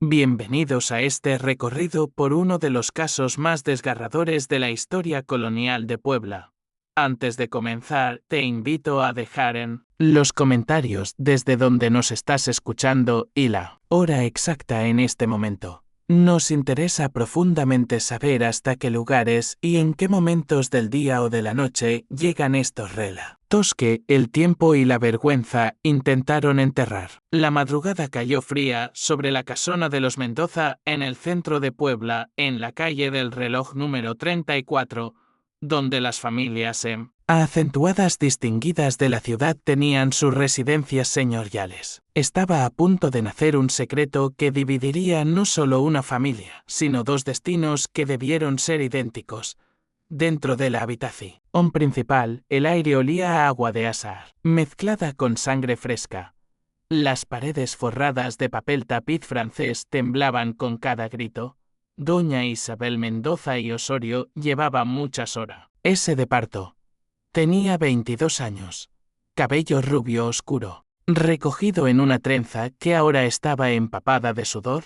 Bienvenidos a este recorrido por uno de los casos más desgarradores de la historia colonial de Puebla. Antes de comenzar, te invito a dejar en los comentarios desde donde nos estás escuchando y la hora exacta en este momento. Nos interesa profundamente saber hasta qué lugares y en qué momentos del día o de la noche llegan estos relatos que el tiempo y la vergüenza intentaron enterrar. La madrugada cayó fría sobre la casona de los Mendoza en el centro de Puebla, en la calle del Reloj número 34, donde las familias acentuadas distinguidas de la ciudad tenían sus residencias señoriales. Estaba a punto de nacer un secreto que dividiría no solo una familia, sino dos destinos que debieron ser idénticos. Dentro de la habitación principal, el aire olía a agua de asar, mezclada con sangre fresca. Las paredes forradas de papel tapiz francés temblaban con cada grito. Doña Isabel Mendoza y Osorio llevaba muchas horas. Ese de parto. Tenía 22 años. Cabello rubio oscuro, recogido en una trenza que ahora estaba empapada de sudor.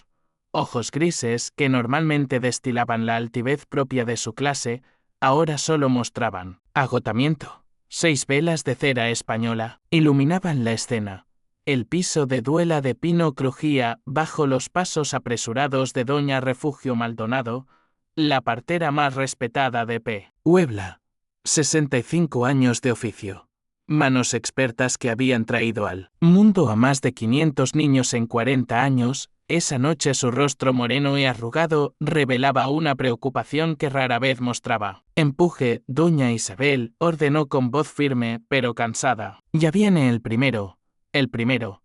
Ojos grises que normalmente destilaban la altivez propia de su clase, ahora solo mostraban agotamiento. 6 velas de cera española iluminaban la escena. El piso de duela de pino crujía bajo los pasos apresurados de doña Refugio Maldonado, la partera más respetada de Puebla. 65 años de oficio. Manos expertas que habían traído al mundo a más de 500 niños en 40 años. Esa noche su rostro moreno y arrugado revelaba una preocupación que rara vez mostraba. Empuje, doña Isabel ordenó con voz firme pero cansada. Ya viene el primero. El primero.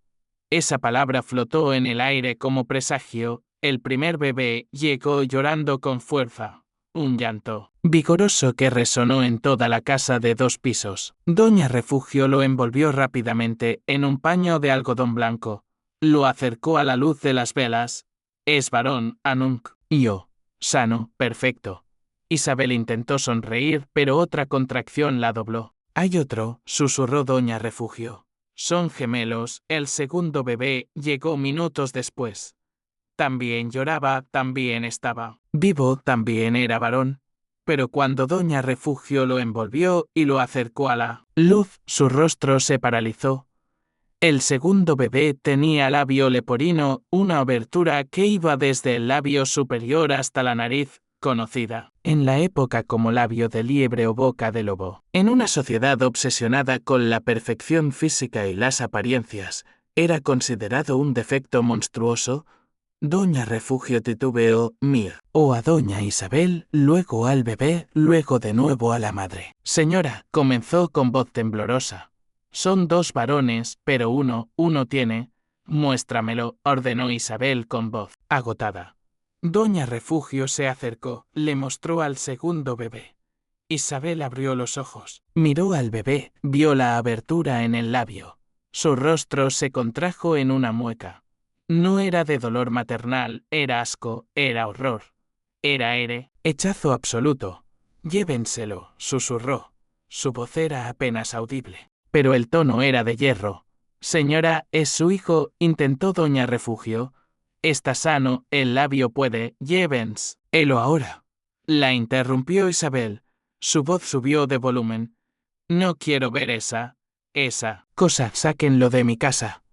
Esa palabra flotó en el aire como presagio. El primer bebé llegó llorando con fuerza. Un llanto vigoroso que resonó en toda la casa de 2 pisos. Doña Refugio lo envolvió rápidamente en un paño de algodón blanco. Lo acercó a la luz de las velas. Es varón, Anunk. Yo. Sano, perfecto. Isabel intentó sonreír, pero otra contracción la dobló. Hay otro, susurró doña Refugio. Son gemelos, el segundo bebé llegó minutos después. También lloraba, también estaba vivo, también era varón. Pero cuando doña Refugio lo envolvió y lo acercó a la luz, su rostro se paralizó. El segundo bebé tenía labio leporino, una abertura que iba desde el labio superior hasta la nariz, conocida en la época como labio de liebre o boca de lobo. En una sociedad obsesionada con la perfección física y las apariencias, era considerado un defecto monstruoso. Doña Refugio titubeó, o a doña Isabel, luego al bebé, luego de nuevo a la madre. Señora, comenzó con voz temblorosa. Son 2 varones, pero uno tiene. Muéstramelo, ordenó Isabel con voz agotada. Doña Refugio se acercó, le mostró al segundo bebé. Isabel abrió los ojos, miró al bebé, vio la abertura en el labio. Su rostro se contrajo en una mueca. No era de dolor maternal, era asco, era horror. Era rechazo absoluto. Llévenselo, susurró. Su voz era apenas audible, pero el tono era de hierro. Señora, es su hijo, intentó doña Refugio. Está sano, el labio puede, llévenselo ahora. La interrumpió Isabel. Su voz subió de volumen. No quiero ver esa cosa, sáquenlo de mi casa.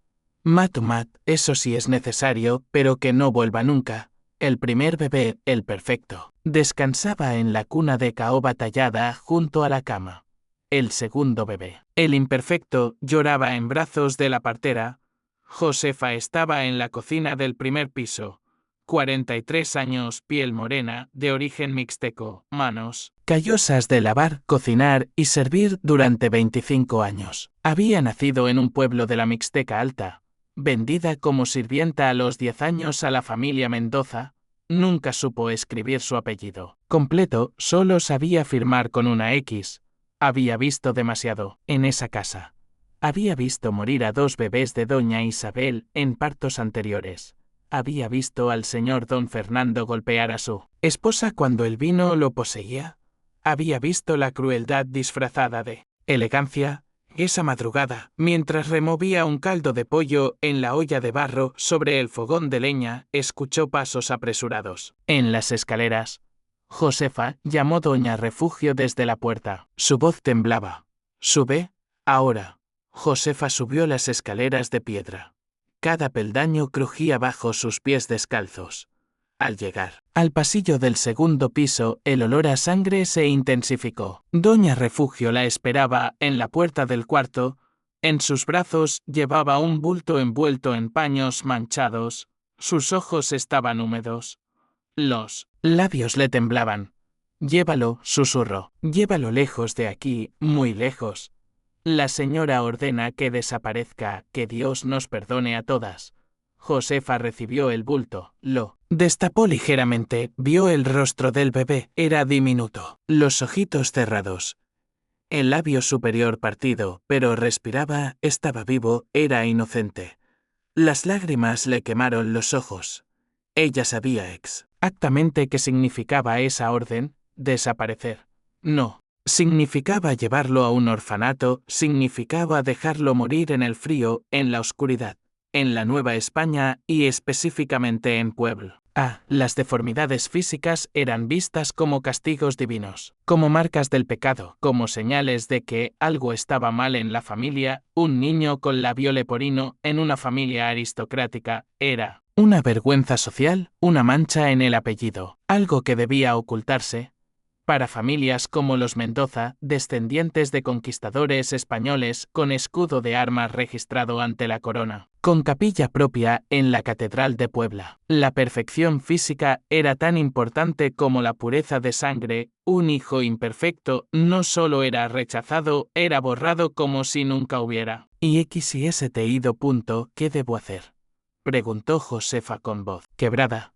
Mat, eso sí es necesario, pero que no vuelva nunca. El primer bebé, el perfecto, descansaba en la cuna de caoba tallada junto a la cama. El segundo bebé, el imperfecto, lloraba en brazos de la partera. Josefa estaba en la cocina del primer piso. 43 años, piel morena, de origen mixteco, manos callosas de lavar, cocinar y servir durante 25 años. Había nacido en un pueblo de la Mixteca Alta. Vendida como sirvienta a los 10 años a la familia Mendoza, nunca supo escribir su apellido completo, solo sabía firmar con una X. Había visto demasiado en esa casa. Había visto morir a 2 bebés de doña Isabel en partos anteriores. Había visto al señor don Fernando golpear a su esposa cuando el vino lo poseía. Había visto la crueldad disfrazada de elegancia, Esa madrugada, mientras removía un caldo de pollo en la olla de barro sobre el fogón de leña, escuchó pasos apresurados. En las escaleras, Josefa llamó Doña Refugio desde la puerta. Su voz temblaba. «Sube, ahora». Josefa subió las escaleras de piedra. Cada peldaño crujía bajo sus pies descalzos. Al llegar al pasillo del segundo piso, el olor a sangre se intensificó. Doña Refugio la esperaba en la puerta del cuarto. En sus brazos llevaba un bulto envuelto en paños manchados. Sus ojos estaban húmedos. Los labios le temblaban. «Llévalo», susurró. «Llévalo lejos de aquí, muy lejos. La señora ordena que desaparezca, que Dios nos perdone a todas». Josefa recibió el bulto, lo destapó ligeramente, vio el rostro del bebé, era diminuto, los ojitos cerrados, el labio superior partido, pero respiraba, estaba vivo, era inocente. Las lágrimas le quemaron los ojos. Ella sabía exactamente qué significaba esa orden, desaparecer. No. Significaba llevarlo a un orfanato, significaba dejarlo morir en el frío, en la oscuridad, en la Nueva España y específicamente en Puebla. Las deformidades físicas eran vistas como castigos divinos, como marcas del pecado, como señales de que algo estaba mal en la familia. Un niño con labio leporino en una familia aristocrática era una vergüenza social, una mancha en el apellido, algo que debía ocultarse. Para familias como los Mendoza, descendientes de conquistadores españoles con escudo de armas registrado ante la corona, con capilla propia en la Catedral de Puebla, la perfección física era tan importante como la pureza de sangre. Un hijo imperfecto no solo era rechazado, era borrado como si nunca hubiera. ¿Y ¿qué debo hacer?, preguntó Josefa con voz quebrada.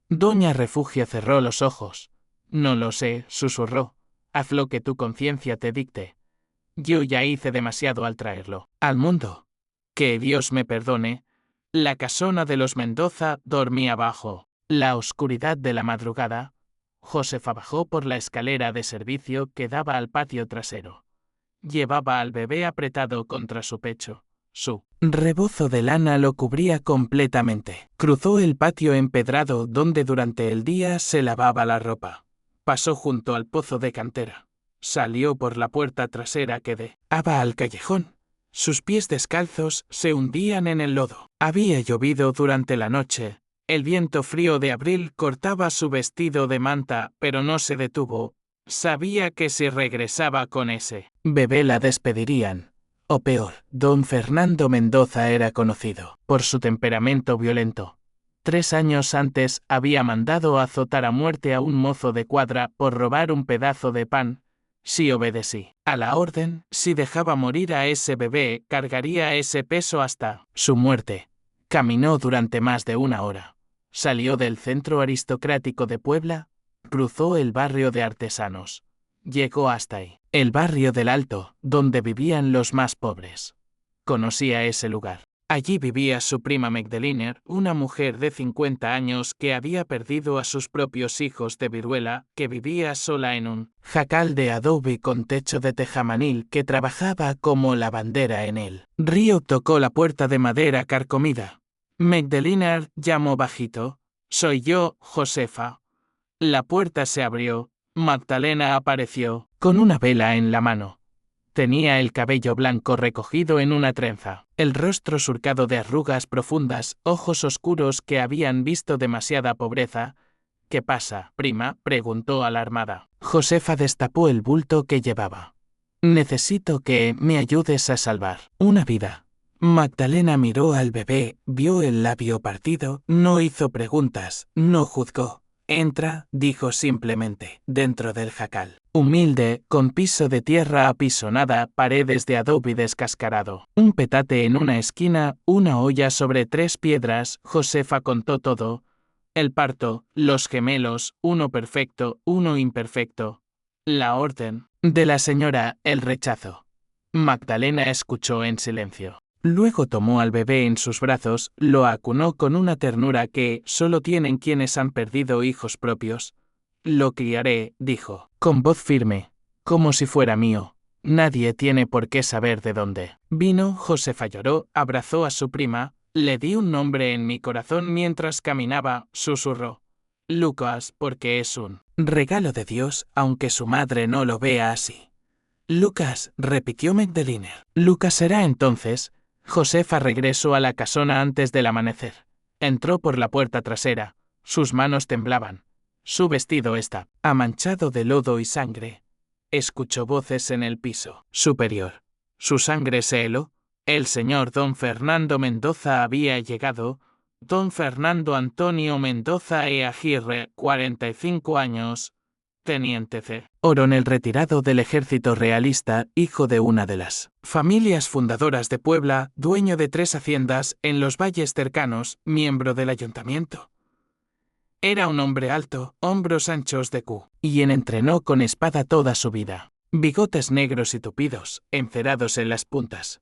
Doña Refugio cerró los ojos. «No lo sé», susurró. «Haz lo que tu conciencia te dicte. Yo ya hice demasiado al traerlo al mundo. Que Dios me perdone». La casona de los Mendoza dormía bajo la oscuridad de la madrugada. Josefa bajó por la escalera de servicio que daba al patio trasero. Llevaba al bebé apretado contra su pecho. Su rebozo de lana lo cubría completamente. Cruzó el patio empedrado donde durante el día se lavaba la ropa. Pasó junto al pozo de cantera. Salió por la puerta trasera que daba al callejón. Sus pies descalzos se hundían en el lodo. Había llovido durante la noche. El viento frío de abril cortaba su vestido de manta, pero no se detuvo. Sabía que si regresaba con ese bebé la despedirían. O peor, don Fernando Mendoza era conocido por su temperamento violento. 3 años antes había mandado azotar a muerte a un mozo de cuadra por robar un pedazo de pan. Si obedecí a la orden, si dejaba morir a ese bebé, cargaría ese peso hasta su muerte. Caminó durante más de 1 hora. Salió del centro aristocrático de Puebla, cruzó el barrio de artesanos. Llegó hasta ahí, el barrio del Alto, donde vivían los más pobres. Conocía ese lugar. Allí vivía su prima Magdalena, una mujer de 50 años que había perdido a sus propios hijos de viruela, que vivía sola en un jacal de adobe con techo de tejamanil que trabajaba como lavandera en él. Río tocó la puerta de madera carcomida. Magdalena llamó bajito. «Soy yo, Josefa». La puerta se abrió. Magdalena apareció, con una vela en la mano. Tenía el cabello blanco recogido en una trenza, el rostro surcado de arrugas profundas, ojos oscuros que habían visto demasiada pobreza. «¿Qué pasa, prima?», preguntó alarmada. Josefa destapó el bulto que llevaba. «Necesito que me ayudes a salvar una vida». Magdalena miró al bebé, vio el labio partido, no hizo preguntas, no juzgó. «Entra», dijo simplemente, dentro del jacal. Humilde, con piso de tierra apisonada, paredes de adobe descascarado, un petate en una esquina, una olla sobre 3 piedras. Josefa contó todo. El parto, los gemelos, uno perfecto, uno imperfecto. La orden de la señora, el rechazo. Magdalena escuchó en silencio. Luego tomó al bebé en sus brazos, lo acunó con una ternura que solo tienen quienes han perdido hijos propios. «Lo criaré», dijo, con voz firme, «como si fuera mío». Nadie tiene por qué saber de dónde vino. Josefa lloró, abrazó a su prima, le di un nombre en mi corazón mientras caminaba, susurró. Lucas, porque es un regalo de Dios, aunque su madre no lo vea así. Lucas, repitió Magdalena. Lucas será entonces. Josefa regresó a la casona antes del amanecer. Entró por la puerta trasera. Sus manos temblaban. Su vestido está manchado de lodo y sangre. Escuchó voces en el piso superior. Su sangre se heló. El señor don Fernando Mendoza había llegado. Don Fernando Antonio Mendoza e Aguirre, 45 años. Teniente C. Coronel retirado del ejército realista, hijo de una de las familias fundadoras de Puebla, dueño de 3 haciendas en los valles cercanos, miembro del ayuntamiento. Era un hombre alto, hombros anchos de quien entrenó con espada toda su vida. Bigotes negros y tupidos, encerados en las puntas.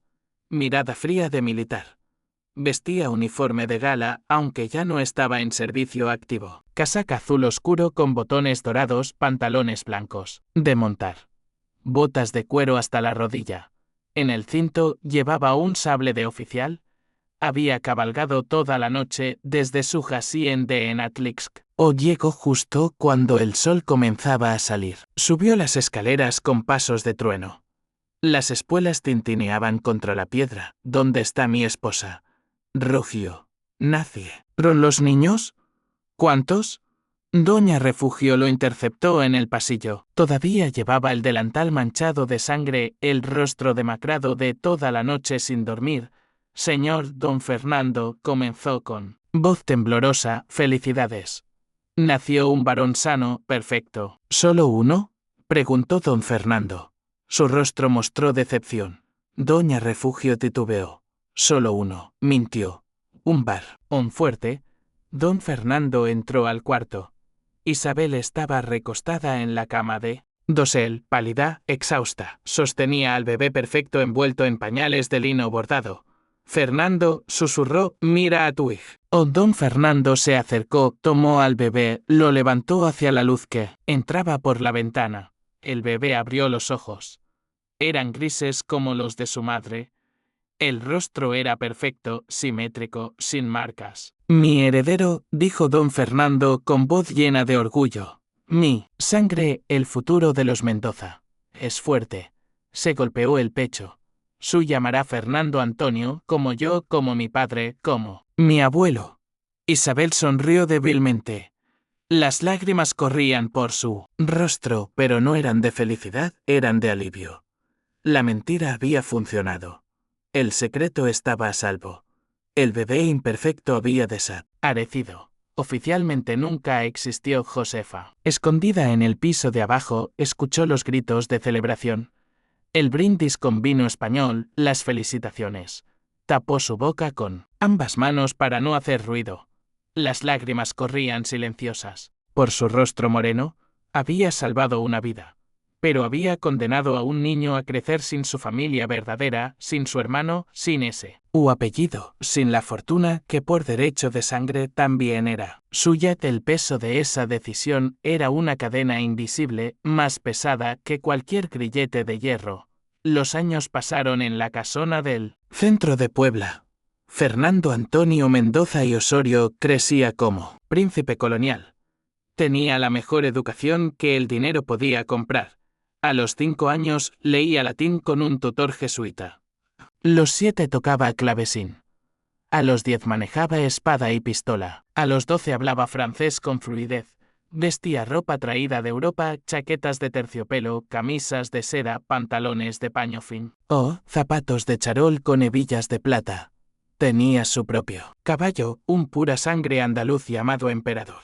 Mirada fría de militar. Vestía uniforme de gala, aunque ya no estaba en servicio activo. Casaca azul oscuro con botones dorados, pantalones blancos, de montar. Botas de cuero hasta la rodilla. En el cinto llevaba un sable de oficial. Había cabalgado toda la noche desde su hacienda en Atlixk. Llegó justo cuando el sol comenzaba a salir. Subió las escaleras con pasos de trueno. Las espuelas tintineaban contra la piedra. ¿Dónde está mi esposa? Rugió. Nacie. ¿Los niños? ¿Cuántos? Doña Refugio lo interceptó en el pasillo. Todavía llevaba el delantal manchado de sangre, el rostro demacrado de toda la noche sin dormir. Señor don Fernando, comenzó con voz temblorosa, felicidades. Nació un varón sano, perfecto. ¿Solo uno? Preguntó don Fernando. Su rostro mostró decepción. Doña Refugio titubeó. Solo uno, mintió. Un varón fuerte. Don Fernando entró al cuarto. Isabel estaba recostada en la cama de dosel, pálida, exhausta. Sostenía al bebé perfecto envuelto en pañales de lino bordado. Fernando, susurró, mira a tu hijo. Don Fernando se acercó, tomó al bebé, lo levantó hacia la luz que entraba por la ventana. El bebé abrió los ojos. Eran grises como los de su madre. El rostro era perfecto, simétrico, sin marcas. Mi heredero, dijo don Fernando con voz llena de orgullo. Mi sangre, el futuro de los Mendoza. Es fuerte. Se golpeó el pecho. Su llamará Fernando Antonio, como yo, como mi padre, como mi abuelo. Isabel sonrió débilmente. Las lágrimas corrían por su rostro, pero no eran de felicidad, eran de alivio. La mentira había funcionado. El secreto estaba a salvo. El bebé imperfecto había desaparecido. Oficialmente nunca existió Josefa. Escondida en el piso de abajo, escuchó los gritos de celebración. El brindis con vino español, las felicitaciones. Tapó su boca con ambas manos para no hacer ruido. Las lágrimas corrían silenciosas. Por su rostro moreno, había salvado una vida. Pero había condenado a un niño a crecer sin su familia verdadera, sin su hermano, sin ese apellido, sin la fortuna que por derecho de sangre también era suya. El peso de esa decisión era una cadena invisible, más pesada que cualquier grillete de hierro. Los años pasaron en la casona del centro de Puebla. Fernando Antonio Mendoza y Osorio crecía como príncipe colonial. Tenía la mejor educación que el dinero podía comprar. A los 5 años leía latín con un tutor jesuita. Los 7 tocaba clavecín. A los 10 manejaba espada y pistola. A los 12 hablaba francés con fluidez. Vestía ropa traída de Europa, chaquetas de terciopelo, camisas de seda, pantalones de paño fin. Zapatos de charol con hebillas de plata. Tenía su propio caballo, un pura sangre andaluz llamado Emperador.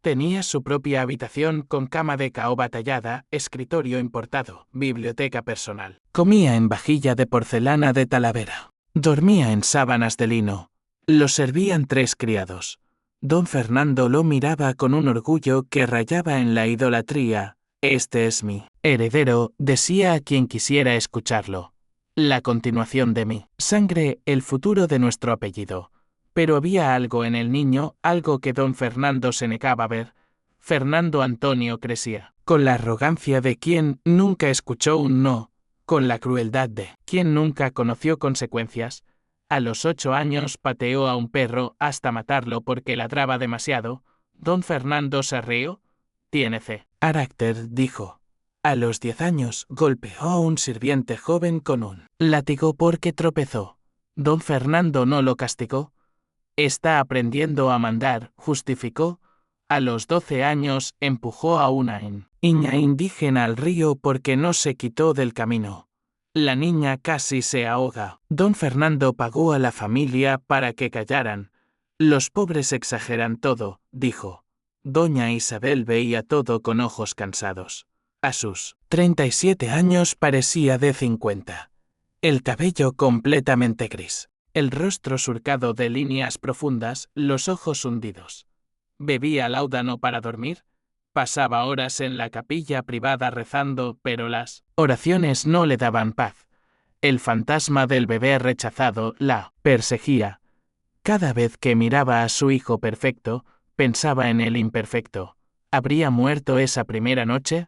Tenía su propia habitación con cama de caoba tallada, escritorio importado, biblioteca personal. Comía en vajilla de porcelana de Talavera. Dormía en sábanas de lino. Lo servían 3 criados. Don Fernando lo miraba con un orgullo que rayaba en la idolatría. Este es mi heredero, decía a quien quisiera escucharlo. La continuación de mi sangre, el futuro de nuestro apellido. Pero había algo en el niño, algo que don Fernando se negaba a ver. Fernando Antonio crecía con la arrogancia de quien nunca escuchó un no. con la crueldad de quien nunca conoció consecuencias. A los 8 años pateó a un perro hasta matarlo porque ladraba demasiado. Don Fernando se rió. Tiene carácter, dijo. A los 10 años golpeó a un sirviente joven con un látigo porque tropezó. Don Fernando no lo castigó. Está aprendiendo a mandar, justificó. A los 12 años empujó a una niña indígena al río porque no se quitó del camino. La niña casi se ahoga. Don Fernando pagó a la familia para que callaran. Los pobres exageran todo, dijo. Doña Isabel veía todo con ojos cansados. A sus 37 años parecía de 50. El cabello completamente gris. El rostro surcado de líneas profundas, los ojos hundidos. Bebía láudano para dormir. Pasaba horas en la capilla privada rezando, pero las oraciones no le daban paz. El fantasma del bebé rechazado la perseguía. Cada vez que miraba a su hijo perfecto, pensaba en el imperfecto. ¿Habría muerto esa primera noche?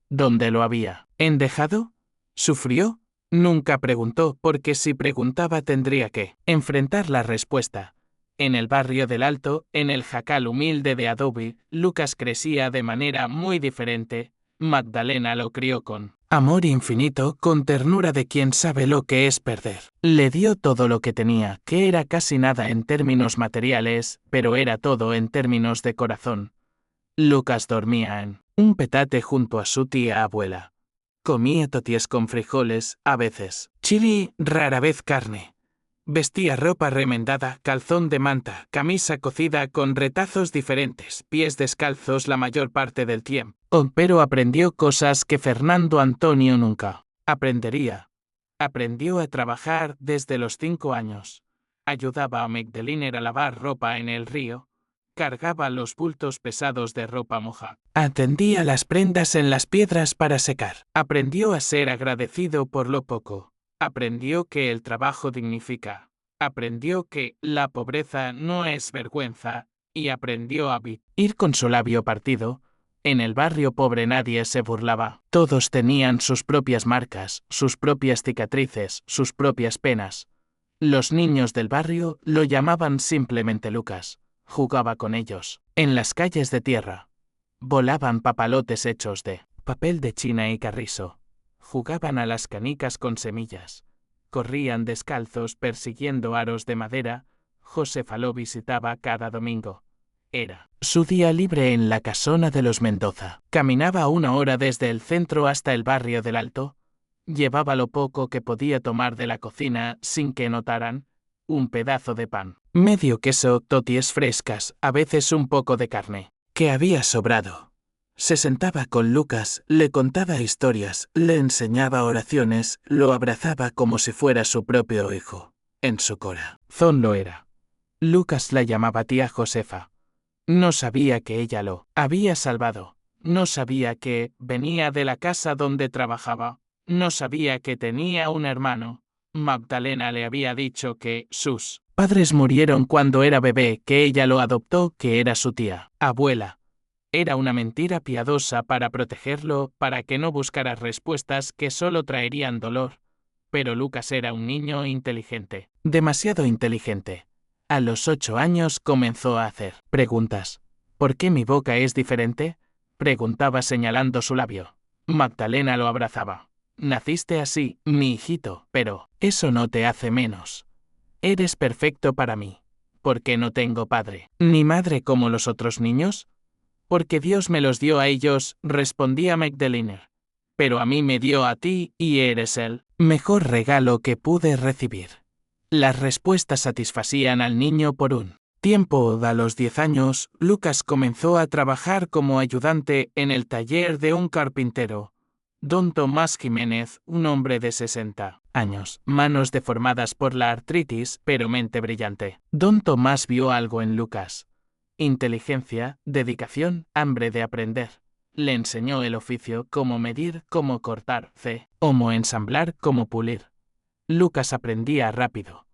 ¿Dónde lo había dejado? ¿Sufrió? Nunca preguntó, porque si preguntaba tendría que enfrentar la respuesta. En el barrio del Alto, en el jacal humilde de adobe, Lucas crecía de manera muy diferente. Magdalena lo crió con amor infinito, con ternura de quien sabe lo que es perder. Le dio todo lo que tenía, que era casi nada en términos materiales, pero era todo en términos de corazón. Lucas dormía en un petate junto a su tía abuela. Comía toties con frijoles, a veces chili, rara vez carne. Vestía ropa remendada, calzón de manta, camisa cosida con retazos diferentes, pies descalzos la mayor parte del tiempo. Pero aprendió cosas que Fernando Antonio nunca aprendería. Aprendió a trabajar desde los 5 años. Ayudaba a Magdalena a lavar ropa en el río. Cargaba los bultos pesados de ropa moja. Atendía las prendas en las piedras para secar. Aprendió a ser agradecido por lo poco. Aprendió que el trabajo dignifica. Aprendió que la pobreza no es vergüenza. Y aprendió a ir con su labio partido. En el barrio pobre nadie se burlaba. Todos tenían sus propias marcas, sus propias cicatrices, sus propias penas. Los niños del barrio lo llamaban simplemente Lucas. Jugaba con ellos. En las calles de tierra. Volaban papalotes hechos de papel de China y carrizo. Jugaban a las canicas con semillas. Corrían descalzos persiguiendo aros de madera. Josefa lo visitaba cada domingo. Era su día libre en la casona de los Mendoza. Caminaba 1 hora desde el centro hasta el barrio del Alto. Llevaba lo poco que podía tomar de la cocina sin que notaran. Un pedazo de pan, medio queso, toties frescas, a veces un poco de carne, que había sobrado. Se sentaba con Lucas, le contaba historias, le enseñaba oraciones, lo abrazaba como si fuera su propio hijo. En su corazón lo era. Lucas la llamaba tía Josefa. No sabía que ella lo había salvado. No sabía que venía de la casa donde trabajaba. No sabía que tenía un hermano. Magdalena le había dicho que sus padres murieron cuando era bebé, que ella lo adoptó, que era su tía, abuela. Era una mentira piadosa para protegerlo, para que no buscara respuestas que solo traerían dolor. Pero Lucas era un niño inteligente, demasiado inteligente. A los 8 años comenzó a hacer preguntas. ¿Por qué mi boca es diferente? Preguntaba señalando su labio. Magdalena lo abrazaba. Naciste así, mi hijito, pero eso no te hace menos. Eres perfecto para mí. ¿Por qué no tengo padre ni madre como los otros niños? Porque Dios me los dio a ellos, respondía Magdalena. Pero a mí me dio a ti, y eres el mejor regalo que pude recibir. Las respuestas satisfacían al niño por un tiempo. A los 10 años, Lucas comenzó a trabajar como ayudante en el taller de un carpintero. Don Tomás Jiménez, un hombre de 60 años, manos deformadas por la artritis, pero mente brillante. Don Tomás vio algo en Lucas. Inteligencia, dedicación, hambre de aprender. Le enseñó el oficio, cómo medir, cómo cortar, cómo ensamblar, cómo pulir. Lucas aprendía rápido.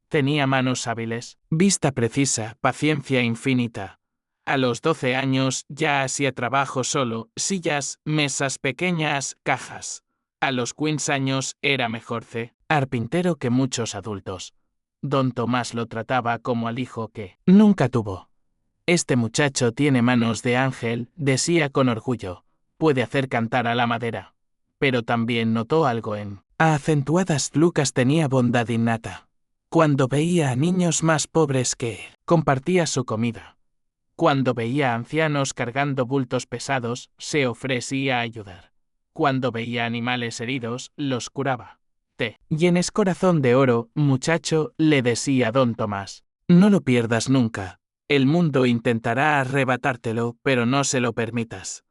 Tenía manos hábiles, vista precisa, paciencia infinita. A los 12 años ya hacía trabajo solo, sillas, mesas pequeñas, cajas. A los 15 años era mejor carpintero que muchos adultos. Don Tomás lo trataba como al hijo que nunca tuvo. Este muchacho tiene manos de ángel, decía con orgullo. Puede hacer cantar a la madera. Pero también notó algo en acentuadas. Lucas tenía bondad innata. Cuando veía a niños más pobres que él, compartía su comida. Cuando veía a ancianos cargando bultos pesados, se ofrecía a ayudar. Cuando veía animales heridos, los curaba. Tienes corazón de oro, muchacho, le decía don Tomás. No lo pierdas nunca. El mundo intentará arrebatártelo, pero no se lo permitas.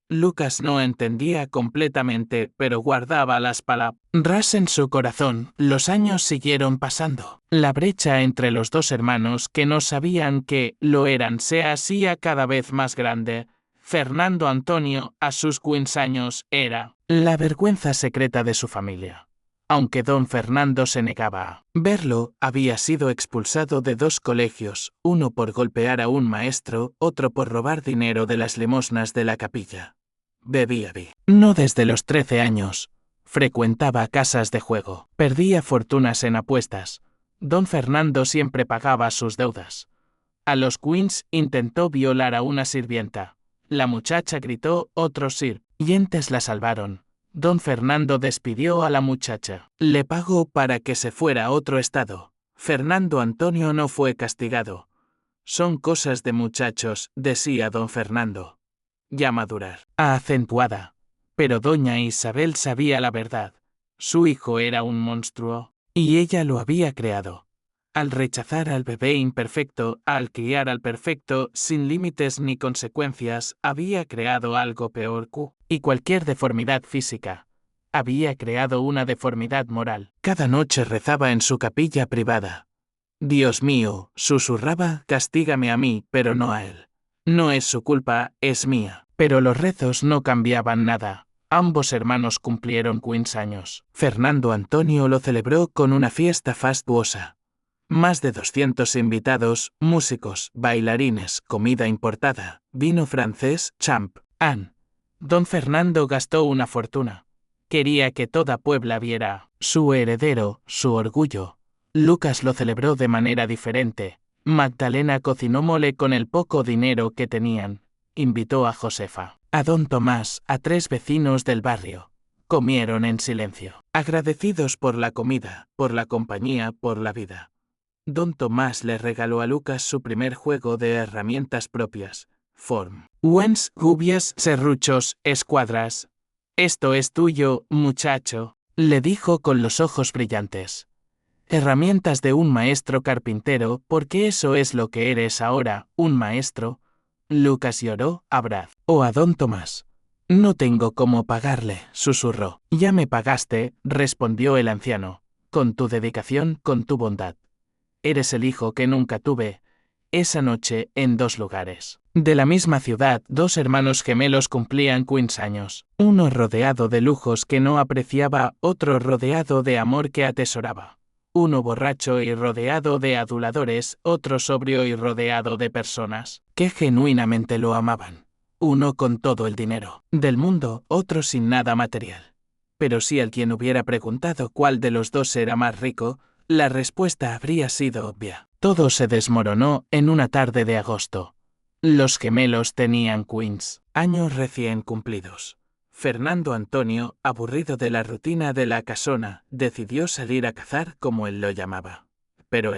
Lucas no entendía completamente, pero guardaba las palabras en su corazón. Los años siguieron pasando. La brecha entre los dos hermanos que no sabían que lo eran se hacía cada vez más grande. Fernando Antonio, a sus 15 años, era la vergüenza secreta de su familia. Aunque don Fernando se negaba a verlo, había sido expulsado de 2 colegios, uno por golpear a un maestro, otro por robar dinero de las limosnas de la capilla. Bebía no desde los 13 años. Frecuentaba casas de juego. Perdía fortunas en apuestas. Don Fernando siempre pagaba sus deudas. A los 15 intentó violar a una sirvienta. La muchacha gritó, otros sirvientes la salvaron. Don Fernando despidió a la muchacha. Le pagó para que se fuera a otro estado. Fernando Antonio no fue castigado. Son cosas de muchachos, decía don Fernando. Ya madurar. Acentuada. Pero doña Isabel sabía la verdad. Su hijo era un monstruo, y ella lo había creado. Al rechazar al bebé imperfecto, al criar al perfecto, sin límites ni consecuencias, había creado algo peor y cualquier deformidad física. Había creado una deformidad moral. Cada noche rezaba en su capilla privada. Dios mío, susurraba, castígame a mí, pero no a él. No es su culpa, es mía. Pero los rezos no cambiaban nada. Ambos hermanos cumplieron 15 años. Fernando Antonio lo celebró con una fiesta fastuosa. Más de 200 invitados, músicos, bailarines, comida importada, vino francés, champán. Don Fernando gastó una fortuna. Quería que toda Puebla viera a su heredero, su orgullo. Lucas lo celebró de manera diferente. Magdalena cocinó mole con el poco dinero que tenían. Invitó a Josefa, a don Tomás, a 3 vecinos del barrio. Comieron en silencio, agradecidos por la comida, por la compañía, por la vida. Don Tomás le regaló a Lucas su primer juego de herramientas propias. Wens, gubias, serruchos, escuadras. Esto es tuyo, muchacho, le dijo con los ojos brillantes. Herramientas de un maestro carpintero, porque eso es lo que eres ahora, un maestro. Lucas lloró, abrazó a don Tomás. No tengo cómo pagarle, susurró. Ya me pagaste, respondió el anciano. Con tu dedicación, con tu bondad. Eres el hijo que nunca tuve. Esa noche, en 2 lugares de la misma ciudad, 2 hermanos gemelos cumplían 15 años. Uno rodeado de lujos que no apreciaba, otro rodeado de amor que atesoraba. Uno borracho y rodeado de aduladores, otro sobrio y rodeado de personas que genuinamente lo amaban. Uno con todo el dinero del mundo, otro sin nada material. Pero si alguien hubiera preguntado cuál de los 2 era más rico, la respuesta habría sido obvia. Todo se desmoronó en una tarde de agosto. Los gemelos tenían 15 años recién cumplidos. Fernando Antonio, aburrido de la rutina de la casona, decidió salir a cazar como él lo llamaba. Pero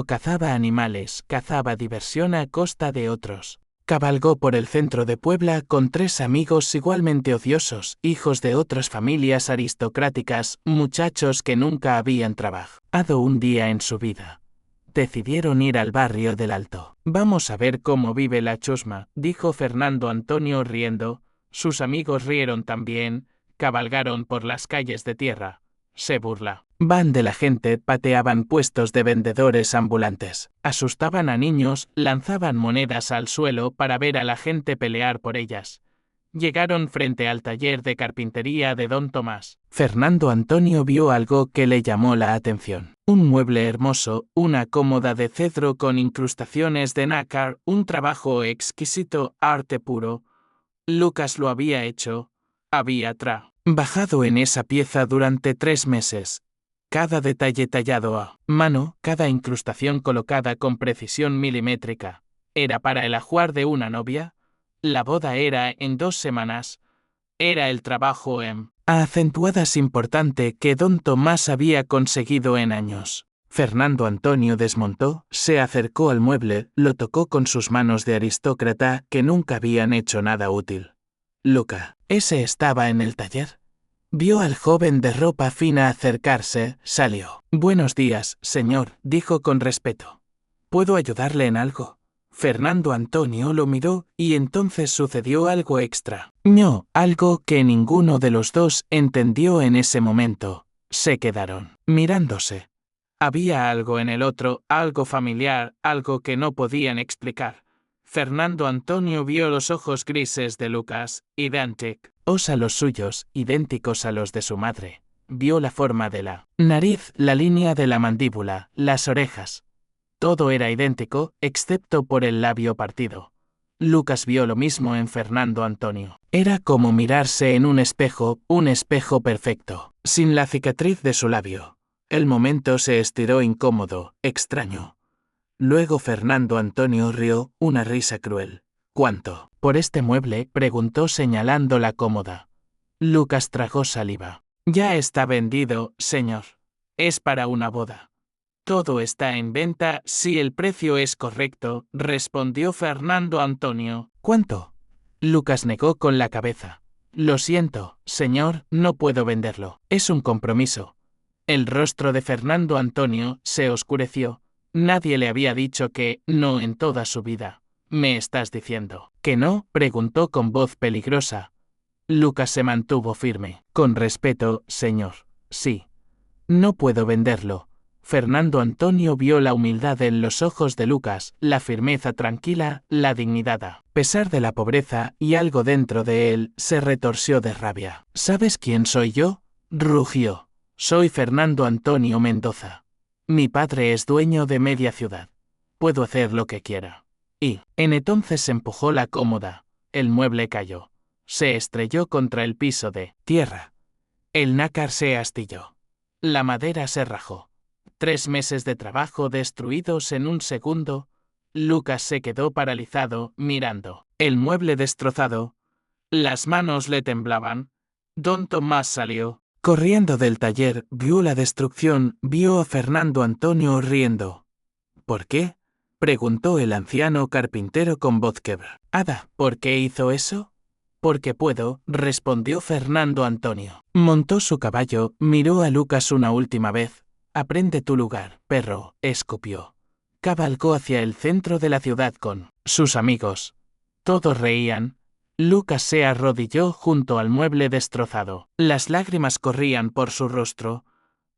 cazaba animales, cazaba diversión a costa de otros. Cabalgó por el centro de Puebla con 3 amigos igualmente ociosos, hijos de otras familias aristocráticas, muchachos que nunca habían trabajado un día en su vida. Decidieron ir al barrio del Alto. Vamos a ver cómo vive la chusma, dijo Fernando Antonio riendo. Sus amigos rieron también, cabalgaron por las calles de tierra. Se burlaban de la gente, pateaban puestos de vendedores ambulantes, asustaban a niños, lanzaban monedas al suelo para ver a la gente pelear por ellas. Llegaron frente al taller de carpintería de don Tomás. Fernando Antonio vio algo que le llamó la atención. Un mueble hermoso, una cómoda de cedro con incrustaciones de nácar, un trabajo exquisito, arte puro. Lucas lo había hecho. Había bajado en esa pieza durante 3 meses. Cada detalle tallado a mano, cada incrustación colocada con precisión milimétrica. ¿Era para el ajuar de una novia? La boda era en 2 semanas. Era el trabajo en acentuadas importante que don Tomás había conseguido en años. Fernando Antonio desmontó, se acercó al mueble, lo tocó con sus manos de aristócrata que nunca habían hecho nada útil. Luca, ¿ese estaba en el taller? Vio al joven de ropa fina acercarse, salió. Buenos días, señor, dijo con respeto. ¿Puedo ayudarle en algo? Fernando Antonio lo miró y entonces sucedió algo extra. No, algo que ninguno de los dos entendió en ese momento. Se quedaron mirándose. Había algo en el otro, algo familiar, algo que no podían explicar. Fernando Antonio vio los ojos grises de Lucas, idénticos a los suyos, idénticos a los de su madre. Vio la forma de la nariz, la línea de la mandíbula, las orejas. Todo era idéntico, excepto por el labio partido. Lucas vio lo mismo en Fernando Antonio. Era como mirarse en un espejo perfecto, sin la cicatriz de su labio. El momento se estiró incómodo, extraño. Luego Fernando Antonio rió, una risa cruel. ¿Cuánto? ¿Por este mueble?, preguntó señalando la cómoda. Lucas tragó saliva. Ya está vendido, señor. Es para una boda. Todo está en venta si el precio es correcto, respondió Fernando Antonio. ¿Cuánto? Lucas negó con la cabeza. Lo siento, señor, no puedo venderlo. Es un compromiso. El rostro de Fernando Antonio se oscureció. Nadie le había dicho que no en toda su vida. ¿Me estás diciendo que no?, preguntó con voz peligrosa. Lucas se mantuvo firme. Con respeto, señor. Sí. No puedo venderlo. Fernando Antonio vio la humildad en los ojos de Lucas, la firmeza tranquila, la dignidad. A pesar de la pobreza y algo dentro de él, se retorció de rabia. ¿Sabes quién soy yo?, rugió. Soy Fernando Antonio Mendoza. Mi padre es dueño de media ciudad. Puedo hacer lo que quiera. Y, en entonces empujó la cómoda. El mueble cayó. Se estrelló contra el piso de tierra. El nácar se astilló. La madera se rajó. 3 meses de trabajo destruidos en un segundo. Lucas se quedó paralizado, mirando el mueble destrozado. Las manos le temblaban. Don Tomás salió corriendo del taller, vio la destrucción, vio a Fernando Antonio riendo. ¿Por qué?, preguntó el anciano carpintero con voz quebrada. ¿Por qué hizo eso? Porque puedo, respondió Fernando Antonio. Montó su caballo, miró a Lucas una última vez. Aprende tu lugar, perro, escupió. Cabalgó hacia el centro de la ciudad con sus amigos. Todos reían. Lucas se arrodilló junto al mueble destrozado. Las lágrimas corrían por su rostro.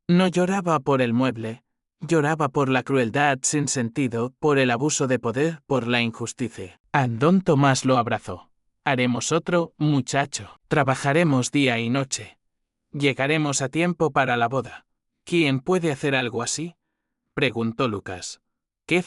No lloraba por el mueble. Lloraba por la crueldad sin sentido, por el abuso de poder, por la injusticia. Don Tomás lo abrazó. Haremos otro, muchacho. Trabajaremos día y noche. Llegaremos a tiempo para la boda. ¿Quién puede hacer algo así?, preguntó Lucas. ¿Qué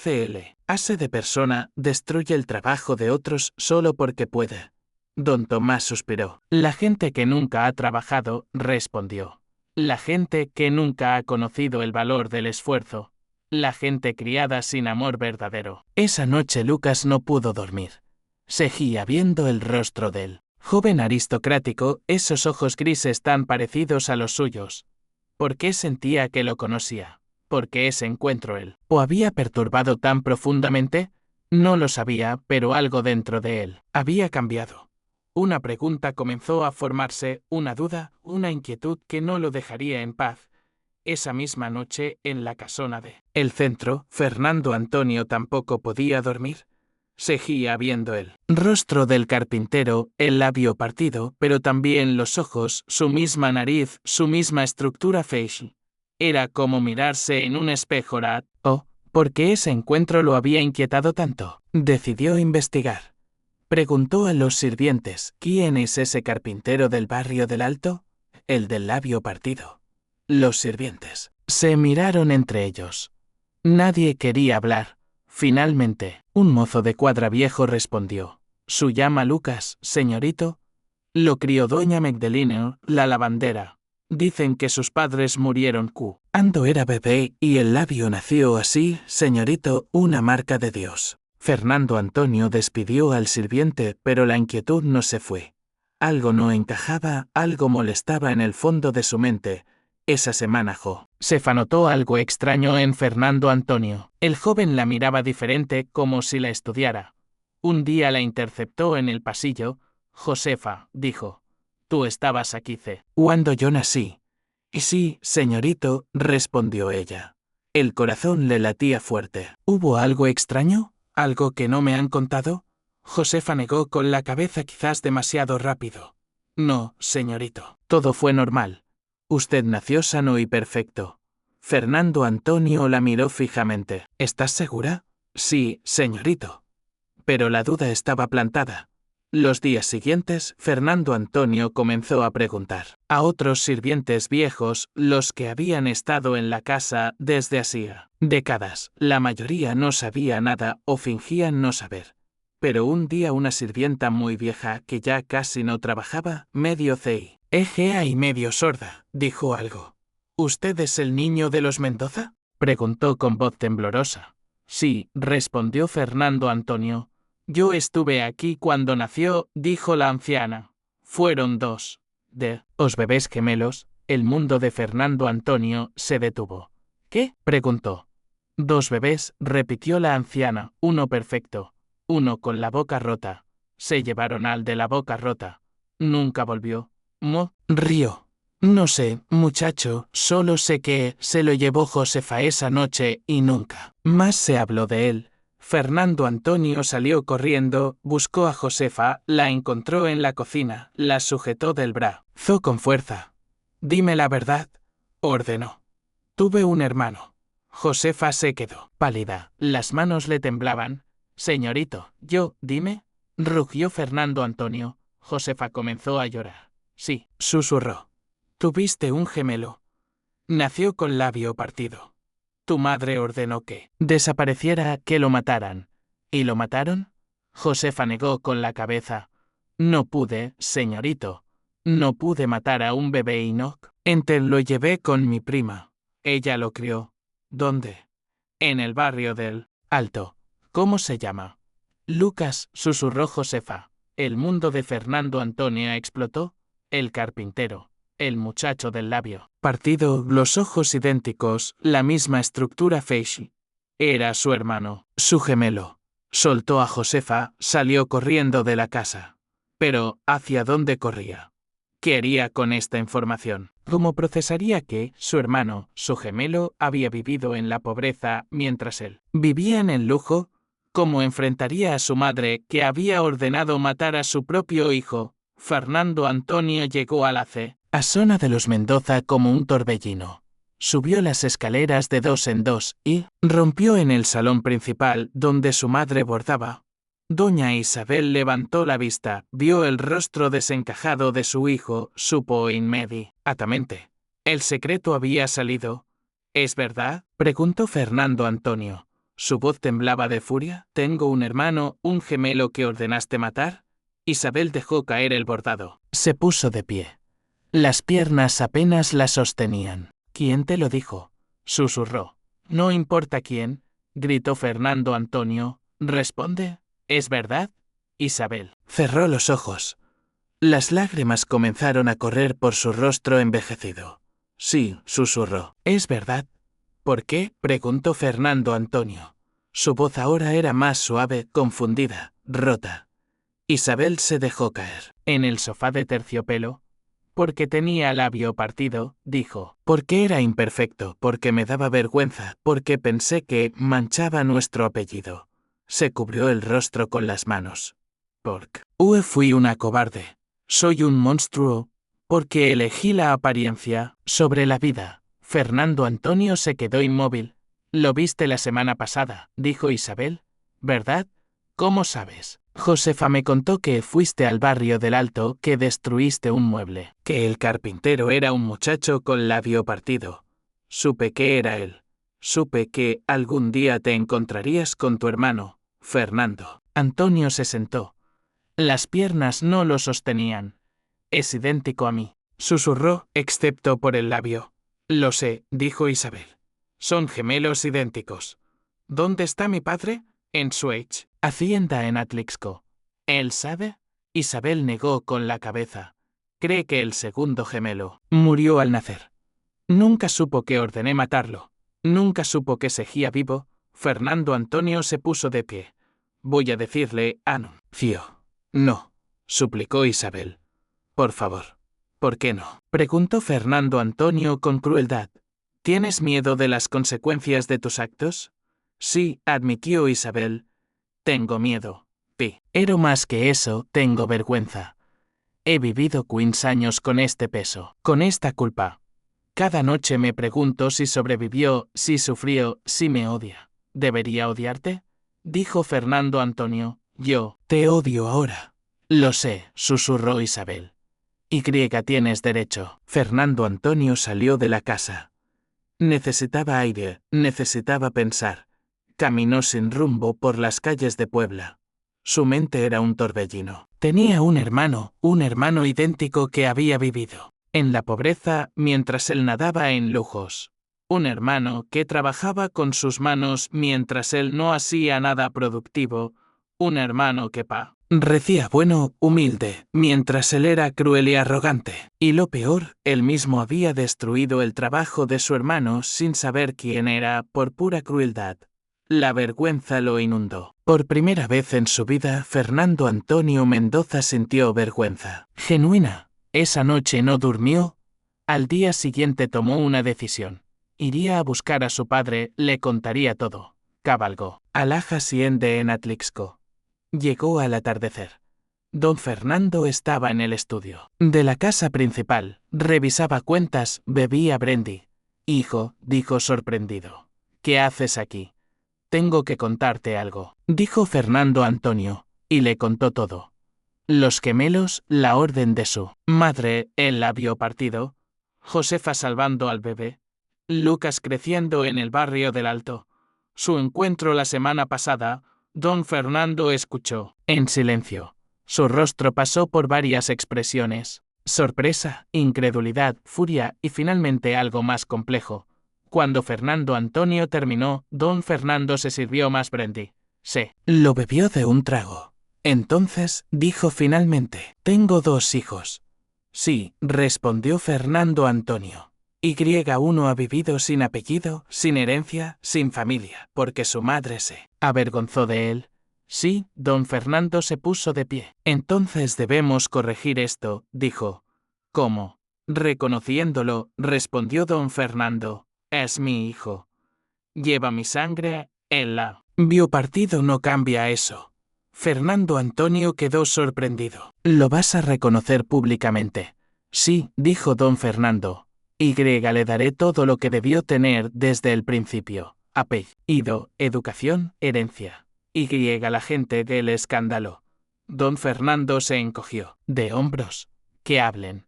clase de persona destruye el trabajo de otros solo porque puede? Don Tomás suspiró. La gente que nunca ha trabajado, respondió. La gente que nunca ha conocido el valor del esfuerzo. La gente criada sin amor verdadero. Esa noche Lucas no pudo dormir. Seguía viendo el rostro del joven aristocrático, esos ojos grises tan parecidos a los suyos. ¿Por qué sentía que lo conocía? ¿Por qué ese encuentro él o había perturbado tan profundamente? No lo sabía, pero algo dentro de él había cambiado. Una pregunta comenzó a formarse, una duda, una inquietud que no lo dejaría en paz. Esa misma noche, en la casona de el centro, Fernando Antonio tampoco podía dormir. Seguía viendo el rostro del carpintero, el labio partido, pero también los ojos, su misma nariz, su misma estructura facial. Era como mirarse en un espejo. ¿Por qué ese encuentro lo había inquietado tanto? Decidió investigar. Preguntó a los sirvientes, ¿quién es ese carpintero del barrio del Alto? El del labio partido. Los sirvientes se miraron entre ellos. Nadie quería hablar. Finalmente, un mozo de cuadra viejo respondió. ¿Su llama Lucas, señorito? Lo crió doña Magdalena, la lavandera. Dicen que sus padres murieron cuando era bebé y el labio nació así, señorito, una marca de Dios. Fernando Antonio despidió al sirviente, pero la inquietud no se fue. Algo no encajaba, algo molestaba en el fondo de su mente. Esa semana Josefa notó algo extraño en Fernando Antonio. El joven la miraba diferente, como si la estudiara. Un día la interceptó en el pasillo. Josefa, dijo. Tú estabas aquí, cuando yo nací. Y sí, señorito, respondió ella. El corazón le latía fuerte. ¿Hubo algo extraño? ¿Algo que no me han contado? Josefa negó con la cabeza, quizás demasiado rápido. No, señorito. Todo fue normal. Usted nació sano y perfecto. Fernando Antonio la miró fijamente. ¿Estás segura? Sí, señorito. Pero la duda estaba plantada. Los días siguientes, Fernando Antonio comenzó a preguntar a otros sirvientes viejos, los que habían estado en la casa desde hacía décadas. La mayoría no sabía nada o fingían no saber. Pero un día una sirvienta muy vieja, que ya casi no trabajaba, medio cegea y medio sorda, dijo algo. ¿Usted es el niño de los Mendoza? Preguntó con voz temblorosa. Sí, respondió Fernando Antonio. Yo estuve aquí cuando nació, dijo la anciana. Fueron dos. Os bebés gemelos. El mundo de Fernando Antonio se detuvo. ¿Qué? Preguntó. Dos bebés, repitió la anciana, uno perfecto, uno con la boca rota. Se llevaron al de la boca rota. Nunca volvió. Rió. No sé, muchacho, solo sé que se lo llevó Josefa esa noche y nunca más se habló de él. Fernando Antonio salió corriendo, buscó a Josefa, la encontró en la cocina, la sujetó del brazo con fuerza. Dime la verdad, ordenó. Tuve un hermano. Josefa se quedó pálida, las manos le temblaban. Señorito, dime, rugió Fernando Antonio. Josefa comenzó a llorar. Sí, susurró. Tuviste un gemelo. Nació con labio partido. Tu madre ordenó que desapareciera, que lo mataran. ¿Y lo mataron? Josefa negó con la cabeza. No pude, señorito. No pude matar a un bebé Enoch. Lo llevé con mi prima. Ella lo crió. ¿Dónde? En el barrio del Alto. ¿Cómo se llama? Lucas, susurró Josefa. El mundo de Fernando Antonio explotó. El carpintero. El muchacho del labio partido, los ojos idénticos, la misma estructura facial. Era su hermano, su gemelo. Soltó a Josefa, salió corriendo de la casa. Pero, ¿hacia dónde corría? ¿Qué haría con esta información? ¿Cómo procesaría que su hermano, su gemelo, había vivido en la pobreza mientras él vivía en el lujo? ¿Cómo enfrentaría a su madre, que había ordenado matar a su propio hijo? Fernando Antonio llegó a la casona de los Mendoza como un torbellino. Subió las escaleras de dos en dos y rompió en el salón principal donde su madre bordaba. Doña Isabel levantó la vista, vio el rostro desencajado de su hijo, supo inmediatamente. El secreto había salido. ¿Es verdad? Preguntó Fernando Antonio. Su voz temblaba de furia. ¿Tengo un hermano, un gemelo que ordenaste matar? Isabel dejó caer el bordado. Se puso de pie. Las piernas apenas la sostenían. ¿Quién te lo dijo? Susurró. No importa quién, gritó Fernando Antonio. Responde. ¿Es verdad? Isabel cerró los ojos. Las lágrimas comenzaron a correr por su rostro envejecido. Sí, susurró. ¿Es verdad? ¿Por qué? Preguntó Fernando Antonio. Su voz ahora era más suave, confundida, rota. Isabel se dejó caer en el sofá de terciopelo. Porque tenía labio partido, dijo. Porque era imperfecto, porque me daba vergüenza, porque pensé que manchaba nuestro apellido. Se cubrió el rostro con las manos. Porque fui una cobarde. Soy un monstruo. Porque elegí la apariencia sobre la vida. Fernando Antonio se quedó inmóvil. Lo viste la semana pasada, dijo Isabel. ¿Verdad? ¿Cómo sabes? Josefa me contó que fuiste al barrio del Alto, que destruiste un mueble, que el carpintero era un muchacho con labio partido. Supe que era él. Supe que algún día te encontrarías con tu hermano, Fernando. Antonio se sentó. Las piernas no lo sostenían. es idéntico a mí. Susurró, excepto por el labio. Lo sé, dijo Isabel. Son gemelos idénticos. ¿Dónde está mi padre? En Schweich. Hacienda en Atlixco. ¿Él sabe? Isabel negó con la cabeza. Cree que el segundo gemelo murió al nacer. Nunca supo que ordené matarlo. Nunca supo que seguía vivo. Fernando Antonio se puso de pie. Voy a decirle, anunció. No, suplicó Isabel. Por favor. ¿Por qué no? Preguntó Fernando Antonio con crueldad. ¿Tienes miedo de las consecuencias de tus actos? Sí, admitió Isabel. Tengo miedo. Pero más que eso, tengo vergüenza. He vivido 15 años con este peso, con esta culpa. Cada noche me pregunto si sobrevivió, si sufrió, si me odia. ¿Debería odiarte? Dijo Fernando Antonio. Yo te odio ahora. Lo sé, susurró Isabel. Y tienes derecho. Fernando Antonio salió de la casa. Necesitaba aire, necesitaba pensar. Caminó sin rumbo por las calles de Puebla. Su mente era un torbellino. Tenía un hermano idéntico que había vivido en la pobreza mientras él nadaba en lujos. Un hermano que trabajaba con sus manos mientras él no hacía nada productivo. Un hermano que parecía bueno, humilde, mientras él era cruel y arrogante. Y lo peor, él mismo había destruido el trabajo de su hermano sin saber quién era por pura crueldad. La vergüenza lo inundó. Por primera vez en su vida, Fernando Antonio Mendoza sintió vergüenza. Genuina. Esa noche no durmió. Al día siguiente tomó una decisión. Iría a buscar a su padre, le contaría todo. Cabalgó a la hacienda en Atlixco. Llegó al atardecer. Don Fernando estaba en el estudio de la casa principal. Revisaba cuentas, bebía brandy. Hijo, dijo sorprendido. ¿Qué haces aquí? Tengo que contarte algo, dijo Fernando Antonio, y le contó todo. Los gemelos, la orden de su madre, el labio partido, Josefa salvando al bebé, Lucas creciendo en el barrio del Alto. Su encuentro la semana pasada, don Fernando escuchó, en silencio. Su rostro pasó por varias expresiones: sorpresa, incredulidad, furia y finalmente algo más complejo. Cuando Fernando Antonio terminó, don Fernando se sirvió más brandy. Lo bebió de un trago. Entonces, dijo finalmente, tengo 2 hijos. Sí, respondió Fernando Antonio. Uno ha vivido sin apellido, sin herencia, sin familia, porque su madre se avergonzó de él. Sí, don Fernando se puso de pie. Entonces debemos corregir esto, dijo. ¿Cómo? Reconociéndolo, respondió don Fernando. Es mi hijo. Lleva mi sangre, él la vio partido, no cambia eso. Fernando Antonio quedó sorprendido. ¿Lo vas a reconocer públicamente? Sí, dijo don Fernando. Le daré todo lo que debió tener desde el principio. Apellido, educación, herencia. La gente del escándalo. Don Fernando se encogió de hombros. Que hablen.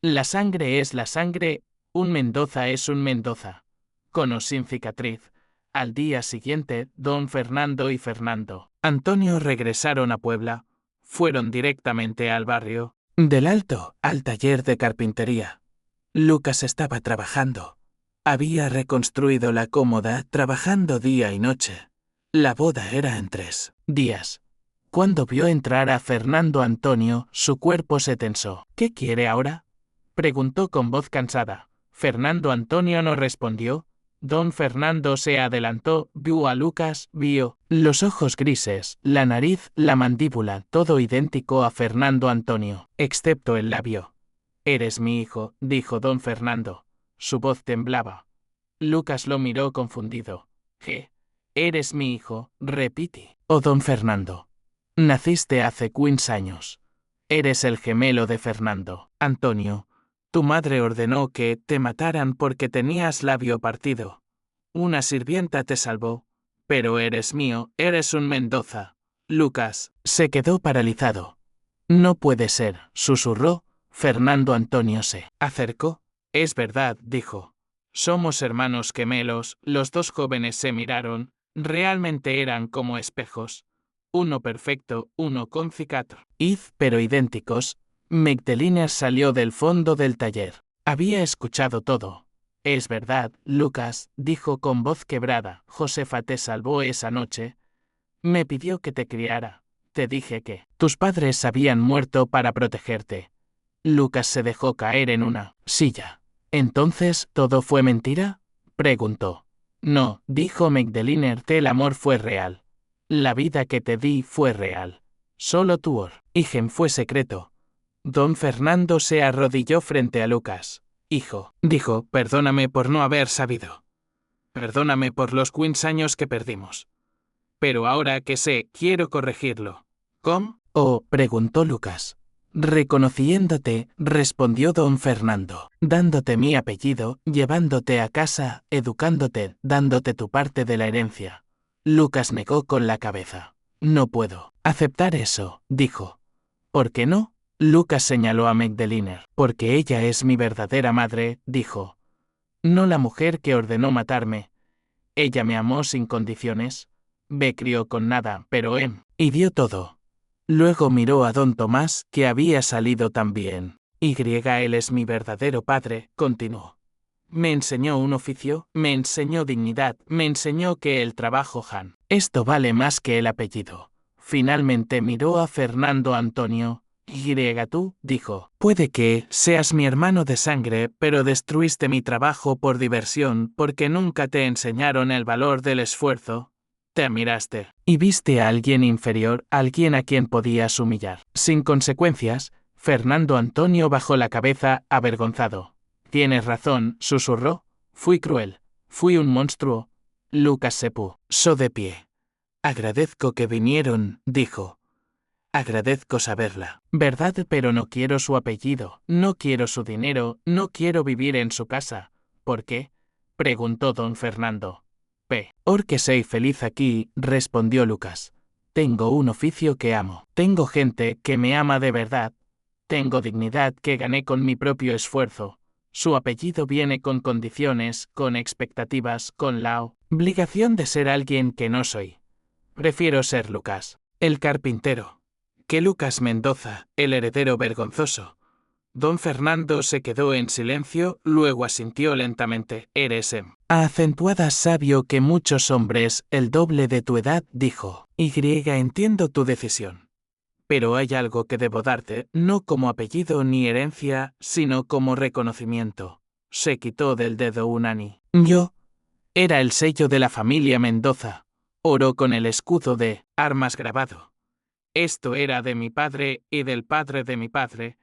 La sangre es la sangre, un Mendoza es un Mendoza. Con o sin cicatriz. Al día siguiente, don Fernando y Fernando Antonio regresaron a Puebla. Fueron directamente al barrio del Alto, al taller de carpintería. Lucas estaba trabajando. Había reconstruido la cómoda, trabajando día y noche. La boda era en 3 días. Cuando vio entrar a Fernando Antonio, su cuerpo se tensó. ¿Qué quiere ahora?, preguntó con voz cansada. Fernando Antonio no respondió. Don Fernando se adelantó, vio a Lucas, vio los ojos grises, la nariz, la mandíbula, todo idéntico a Fernando Antonio, excepto el labio. Eres mi hijo, dijo don Fernando. Su voz temblaba. Lucas lo miró confundido. Eres mi hijo, repite. Oh, don Fernando. Naciste hace 15 años. Eres el gemelo de Fernando Antonio. Tu madre ordenó que te mataran porque tenías labio partido. Una sirvienta te salvó. Pero eres mío, eres un Mendoza. Lucas se quedó paralizado. No puede ser, susurró. Fernando Antonio se acercó. Es verdad, dijo. Somos hermanos gemelos. Los 2 jóvenes se miraron. Realmente eran como espejos. Uno perfecto, uno con cicatriz, pero idénticos. Magdalena salió del fondo del taller. Había escuchado todo. Es verdad, Lucas, dijo con voz quebrada. Josefa te salvó esa noche. Me pidió que te criara. Te dije que tus padres habían muerto para protegerte. Lucas se dejó caer en una silla. ¿Entonces todo fue mentira?, preguntó. No, dijo Magdalena, el amor fue real. La vida que te di fue real. Solo tu origen fue secreto. Don Fernando se arrodilló frente a Lucas. Hijo, dijo, perdóname por no haber sabido. Perdóname por los 15 años que perdimos. Pero ahora que sé, quiero corregirlo. ¿Cómo? Oh, preguntó Lucas. Reconociéndote, respondió don Fernando, dándote mi apellido, llevándote a casa, educándote, dándote tu parte de la herencia. Lucas negó con la cabeza. No puedo aceptar eso, dijo. ¿Por qué no? Lucas señaló a Magdalena. Porque ella es mi verdadera madre, dijo. No la mujer que ordenó matarme. Ella me amó sin condiciones. Me crió con nada, pero y dio todo. Luego miró a don Tomás, que había salido también. Él es mi verdadero padre, continuó. Me enseñó un oficio, me enseñó dignidad, me enseñó que el trabajo esto vale más que el apellido. Finalmente miró a Fernando Antonio. Tú, dijo, puede que seas mi hermano de sangre, pero destruiste mi trabajo por diversión porque nunca te enseñaron el valor del esfuerzo. Te miraste y viste a alguien inferior, alguien a quien podías humillar. Sin consecuencias, Fernando Antonio bajó la cabeza, avergonzado. Tienes razón, susurró. Fui cruel. Fui un monstruo. Lucas se puso de pie. Agradezco que vinieron, dijo. Agradezco saberla. Verdad, pero no quiero su apellido, no quiero su dinero, no quiero vivir en su casa. ¿Por qué?, preguntó don Fernando. Porque soy feliz aquí, respondió Lucas. Tengo un oficio que amo. Tengo gente que me ama de verdad. Tengo dignidad que gané con mi propio esfuerzo. Su apellido viene con condiciones, con expectativas, con la obligación de ser alguien que no soy. Prefiero ser Lucas, el carpintero, que Lucas Mendoza, el heredero vergonzoso. Don Fernando se quedó en silencio, luego asintió lentamente. Eres acentuada sabio que muchos hombres, el doble de tu edad, dijo. Entiendo tu decisión. Pero hay algo que debo darte, no como apellido ni herencia, sino como reconocimiento. Se quitó del dedo un anillo. Era el sello de la familia Mendoza. Oro con el escudo de armas grabado. Esto era de mi padre y del padre de mi padre.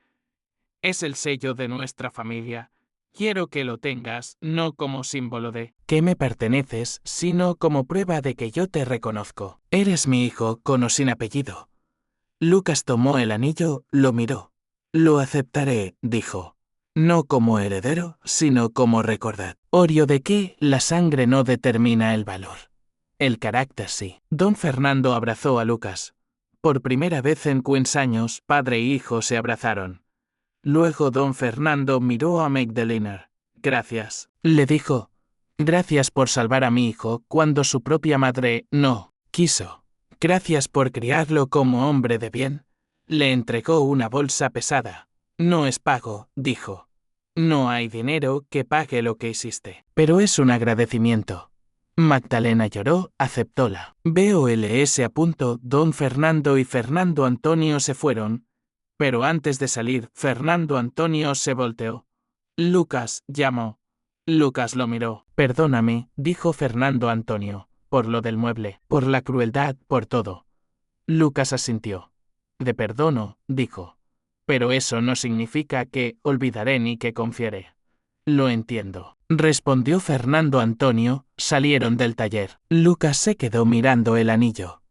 Es el sello de nuestra familia. Quiero que lo tengas, no como símbolo de que me perteneces, sino como prueba de que yo te reconozco. Eres mi hijo, con o sin apellido. Lucas tomó el anillo, lo miró. Lo aceptaré, dijo. No como heredero, sino como recordatorio de que la sangre no determina el valor. El carácter sí. Don Fernando abrazó a Lucas. Por primera vez en 15 años, padre e hijo se abrazaron. Luego don Fernando miró a Magdalena. Gracias, le dijo. Gracias por salvar a mi hijo cuando su propia madre no quiso. Gracias por criarlo como hombre de bien. Le entregó una bolsa pesada. No es pago, dijo. No hay dinero que pague lo que hiciste. Pero es un agradecimiento. Magdalena lloró, aceptóla. BOLS a punto, don Fernando y Fernando Antonio se fueron. Pero antes de salir, Fernando Antonio se volteó. Lucas, llamó. Lucas lo miró. Perdóname, dijo Fernando Antonio, por lo del mueble, por la crueldad, por todo. Lucas asintió. De perdono, dijo. Pero eso no significa que olvidaré ni que confiere. Lo entiendo, respondió Fernando Antonio. Salieron del taller. Lucas se quedó mirando el anillo.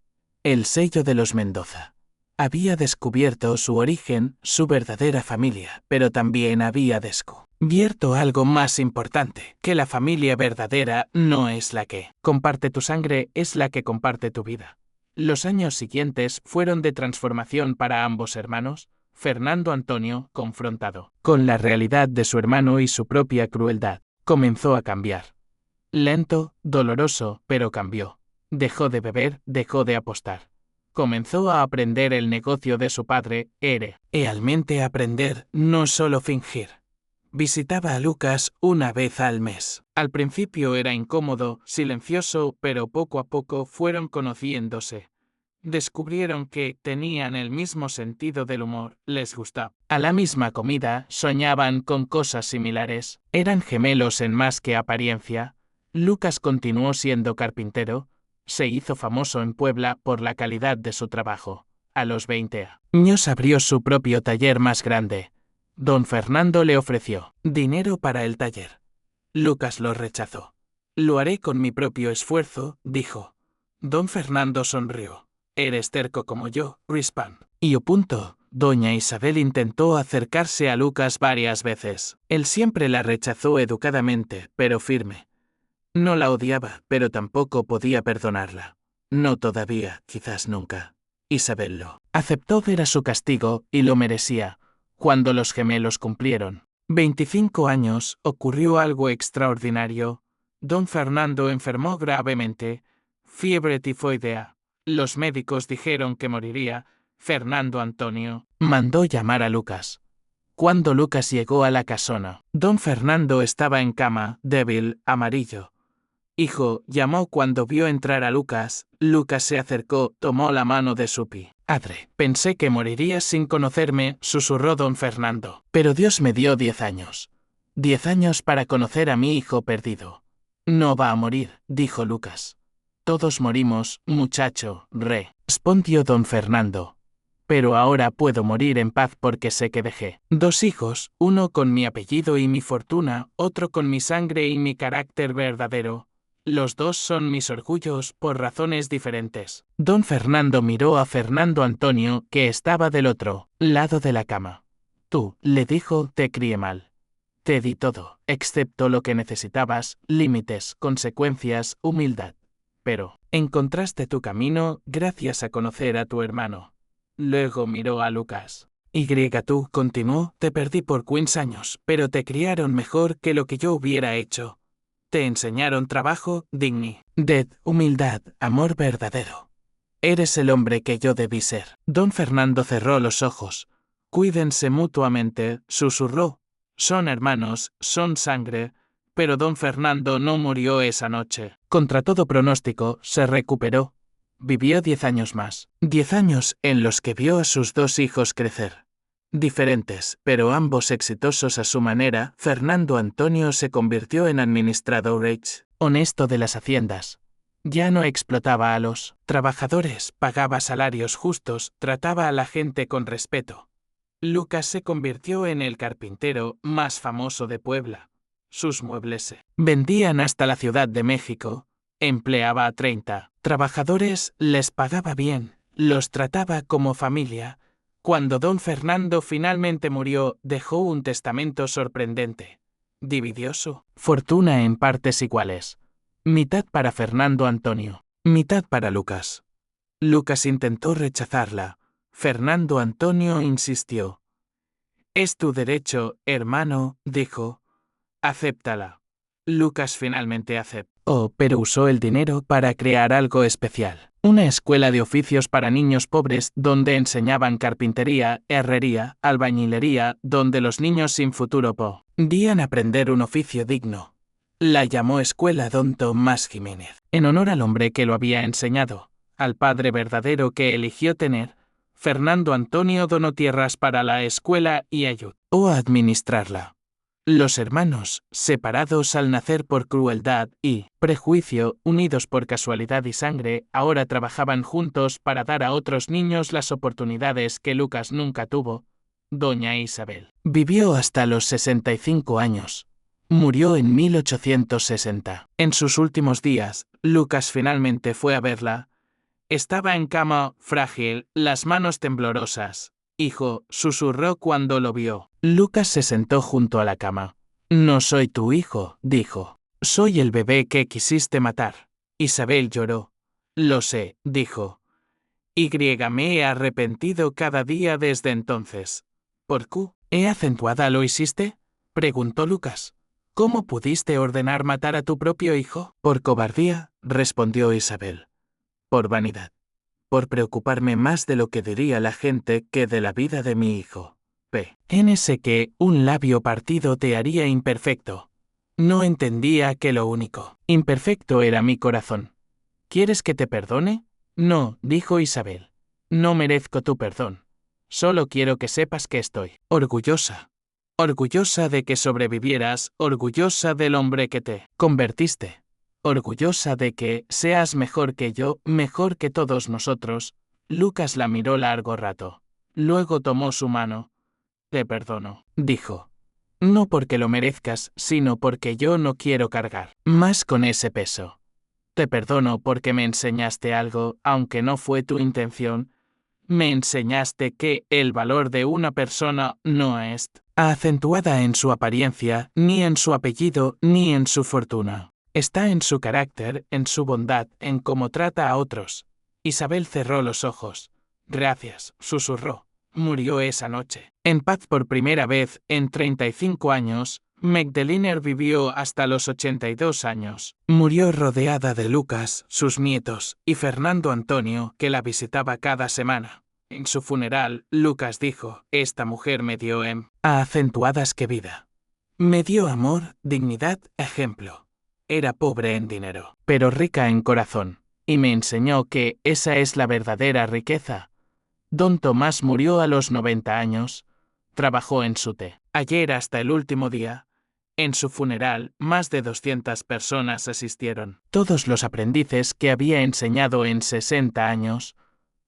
El sello de los Mendoza. Había descubierto su origen, su verdadera familia, pero también había descubierto algo más importante, que la familia verdadera no es la que comparte tu sangre, es la que comparte tu vida. Los años siguientes fueron de transformación para ambos hermanos. Fernando Antonio, confrontado con la realidad de su hermano y su propia crueldad, comenzó a cambiar. Lento, doloroso, pero cambió. Dejó de beber, dejó de apostar. comenzó a aprender el negocio de su padre, realmente aprender, no solo fingir. Visitaba a Lucas una vez al mes. Al principio era incómodo, silencioso, pero poco a poco fueron conociéndose. Descubrieron que tenían el mismo sentido del humor, les gustaba. A la misma comida, soñaban con cosas similares. Eran gemelos en más que apariencia. Lucas continuó siendo carpintero. Se hizo famoso en Puebla por la calidad de su trabajo. A los 20 años abrió su propio taller más grande. Don Fernando le ofreció dinero para el taller. Lucas lo rechazó. Lo haré con mi propio esfuerzo, dijo. Don Fernando sonrió. Eres terco como yo, Rispan. Y punto. Doña Isabel intentó acercarse a Lucas varias veces. Él siempre la rechazó educadamente, pero firme. No la odiaba, pero tampoco podía perdonarla. No todavía, quizás nunca. Isabel lo aceptó, era su castigo, y lo merecía. Cuando los gemelos cumplieron 25 años, ocurrió algo extraordinario. Don Fernando enfermó gravemente, fiebre tifoidea. Los médicos dijeron que moriría. Fernando Antonio mandó llamar a Lucas. Cuando Lucas llegó a la casona, don Fernando estaba en cama, débil, amarillo. Hijo, llamó cuando vio entrar a Lucas. Lucas se acercó, tomó la mano de su padre. Pensé que morirías sin conocerme, susurró don Fernando. Pero Dios me dio 10 años. 10 años para conocer a mi hijo perdido. No va a morir, dijo Lucas. Todos morimos, muchacho, respondió don Fernando. Pero ahora puedo morir en paz porque sé que dejé 2 hijos, uno con mi apellido y mi fortuna, otro con mi sangre y mi carácter verdadero. Los 2 son mis orgullos por razones diferentes. Don Fernando miró a Fernando Antonio, que estaba del otro lado de la cama. Tú, le dijo, te crié mal. Te di todo, excepto lo que necesitabas, límites, consecuencias, humildad. Pero encontraste tu camino gracias a conocer a tu hermano. Luego miró a Lucas. Tú, continuó, te perdí por 15 años, pero te criaron mejor que lo que yo hubiera hecho. Te enseñaron trabajo, dignidad, humildad, amor verdadero. Eres el hombre que yo debí ser. Don Fernando cerró los ojos. Cuídense mutuamente, susurró. Son hermanos, son sangre. Pero don Fernando no murió esa noche. Contra todo pronóstico, se recuperó. Vivió 10 años más. 10 años en los que vio a sus 2 hijos crecer. Diferentes, pero ambos exitosos a su manera, Fernando Antonio se convirtió en administrador honesto de las haciendas. Ya no explotaba a los trabajadores, pagaba salarios justos, trataba a la gente con respeto. Lucas se convirtió en el carpintero más famoso de Puebla. Sus muebles se vendían hasta la Ciudad de México. Empleaba a 30 trabajadores, les pagaba bien, los trataba como familia. Cuando don Fernando finalmente murió, dejó un testamento sorprendente. Dividió su fortuna en partes iguales. Mitad para Fernando Antonio, mitad para Lucas. Lucas intentó rechazarla. Fernando Antonio insistió. Es tu derecho, hermano, dijo. Acéptala. Lucas finalmente aceptó. Pero usó el dinero para crear algo especial. Una escuela de oficios para niños pobres donde enseñaban carpintería, herrería, albañilería, donde los niños sin futuro podían aprender un oficio digno. La llamó Escuela Don Tomás Jiménez, en honor al hombre que lo había enseñado, al padre verdadero que eligió tener. Fernando Antonio donó tierras para la escuela y ayudó a administrarla. Los hermanos, separados al nacer por crueldad y prejuicio, unidos por casualidad y sangre, ahora trabajaban juntos para dar a otros niños las oportunidades que Lucas nunca tuvo. Doña Isabel vivió hasta los 65 años. Murió en 1860. En sus últimos días, Lucas finalmente fue a verla. Estaba en cama, frágil, las manos temblorosas. Hijo, susurró cuando lo vio. Lucas se sentó junto a la cama. No soy tu hijo, dijo. Soy el bebé que quisiste matar. Isabel lloró. Lo sé, dijo. Me he arrepentido cada día desde entonces. ¿Por qué? ¿He acentuada lo hiciste? Preguntó Lucas. ¿Cómo pudiste ordenar matar a tu propio hijo? Por cobardía, respondió Isabel. Por vanidad. por preocuparme más de lo que diría la gente que de la vida de mi hijo. Pensé que un labio partido te haría imperfecto. No entendía que lo único imperfecto era mi corazón. ¿Quieres que te perdone? No, dijo Isabel. No merezco tu perdón. Solo quiero que sepas que estoy orgullosa. Orgullosa de que sobrevivieras, orgullosa del hombre que te convertiste. Orgullosa de que seas mejor que yo, mejor que todos nosotros. Lucas la miró largo rato. Luego tomó su mano. Te perdono, dijo. No porque lo merezcas, sino porque yo no quiero cargar más con ese peso. Te perdono porque me enseñaste algo, aunque no fue tu intención. Me enseñaste que el valor de una persona no es acentuada en su apariencia, ni en su apellido, ni en su fortuna. Está en su carácter, en su bondad, en cómo trata a otros. Isabel cerró los ojos. Gracias, susurró. Murió esa noche. En paz por primera vez en 35 años, Magdalena vivió hasta los 82 años. Murió rodeada de Lucas, sus nietos, y Fernando Antonio, que la visitaba cada semana. En su funeral, Lucas dijo, esta mujer me dio acentuadas que vida. Me dio amor, dignidad, ejemplo. Era pobre en dinero, pero rica en corazón, y me enseñó que esa es la verdadera riqueza. Don Tomás murió a los 90 años. Trabajó en su taller hasta el último día. En su funeral, más de 200 personas asistieron. Todos los aprendices que había enseñado en 60 años.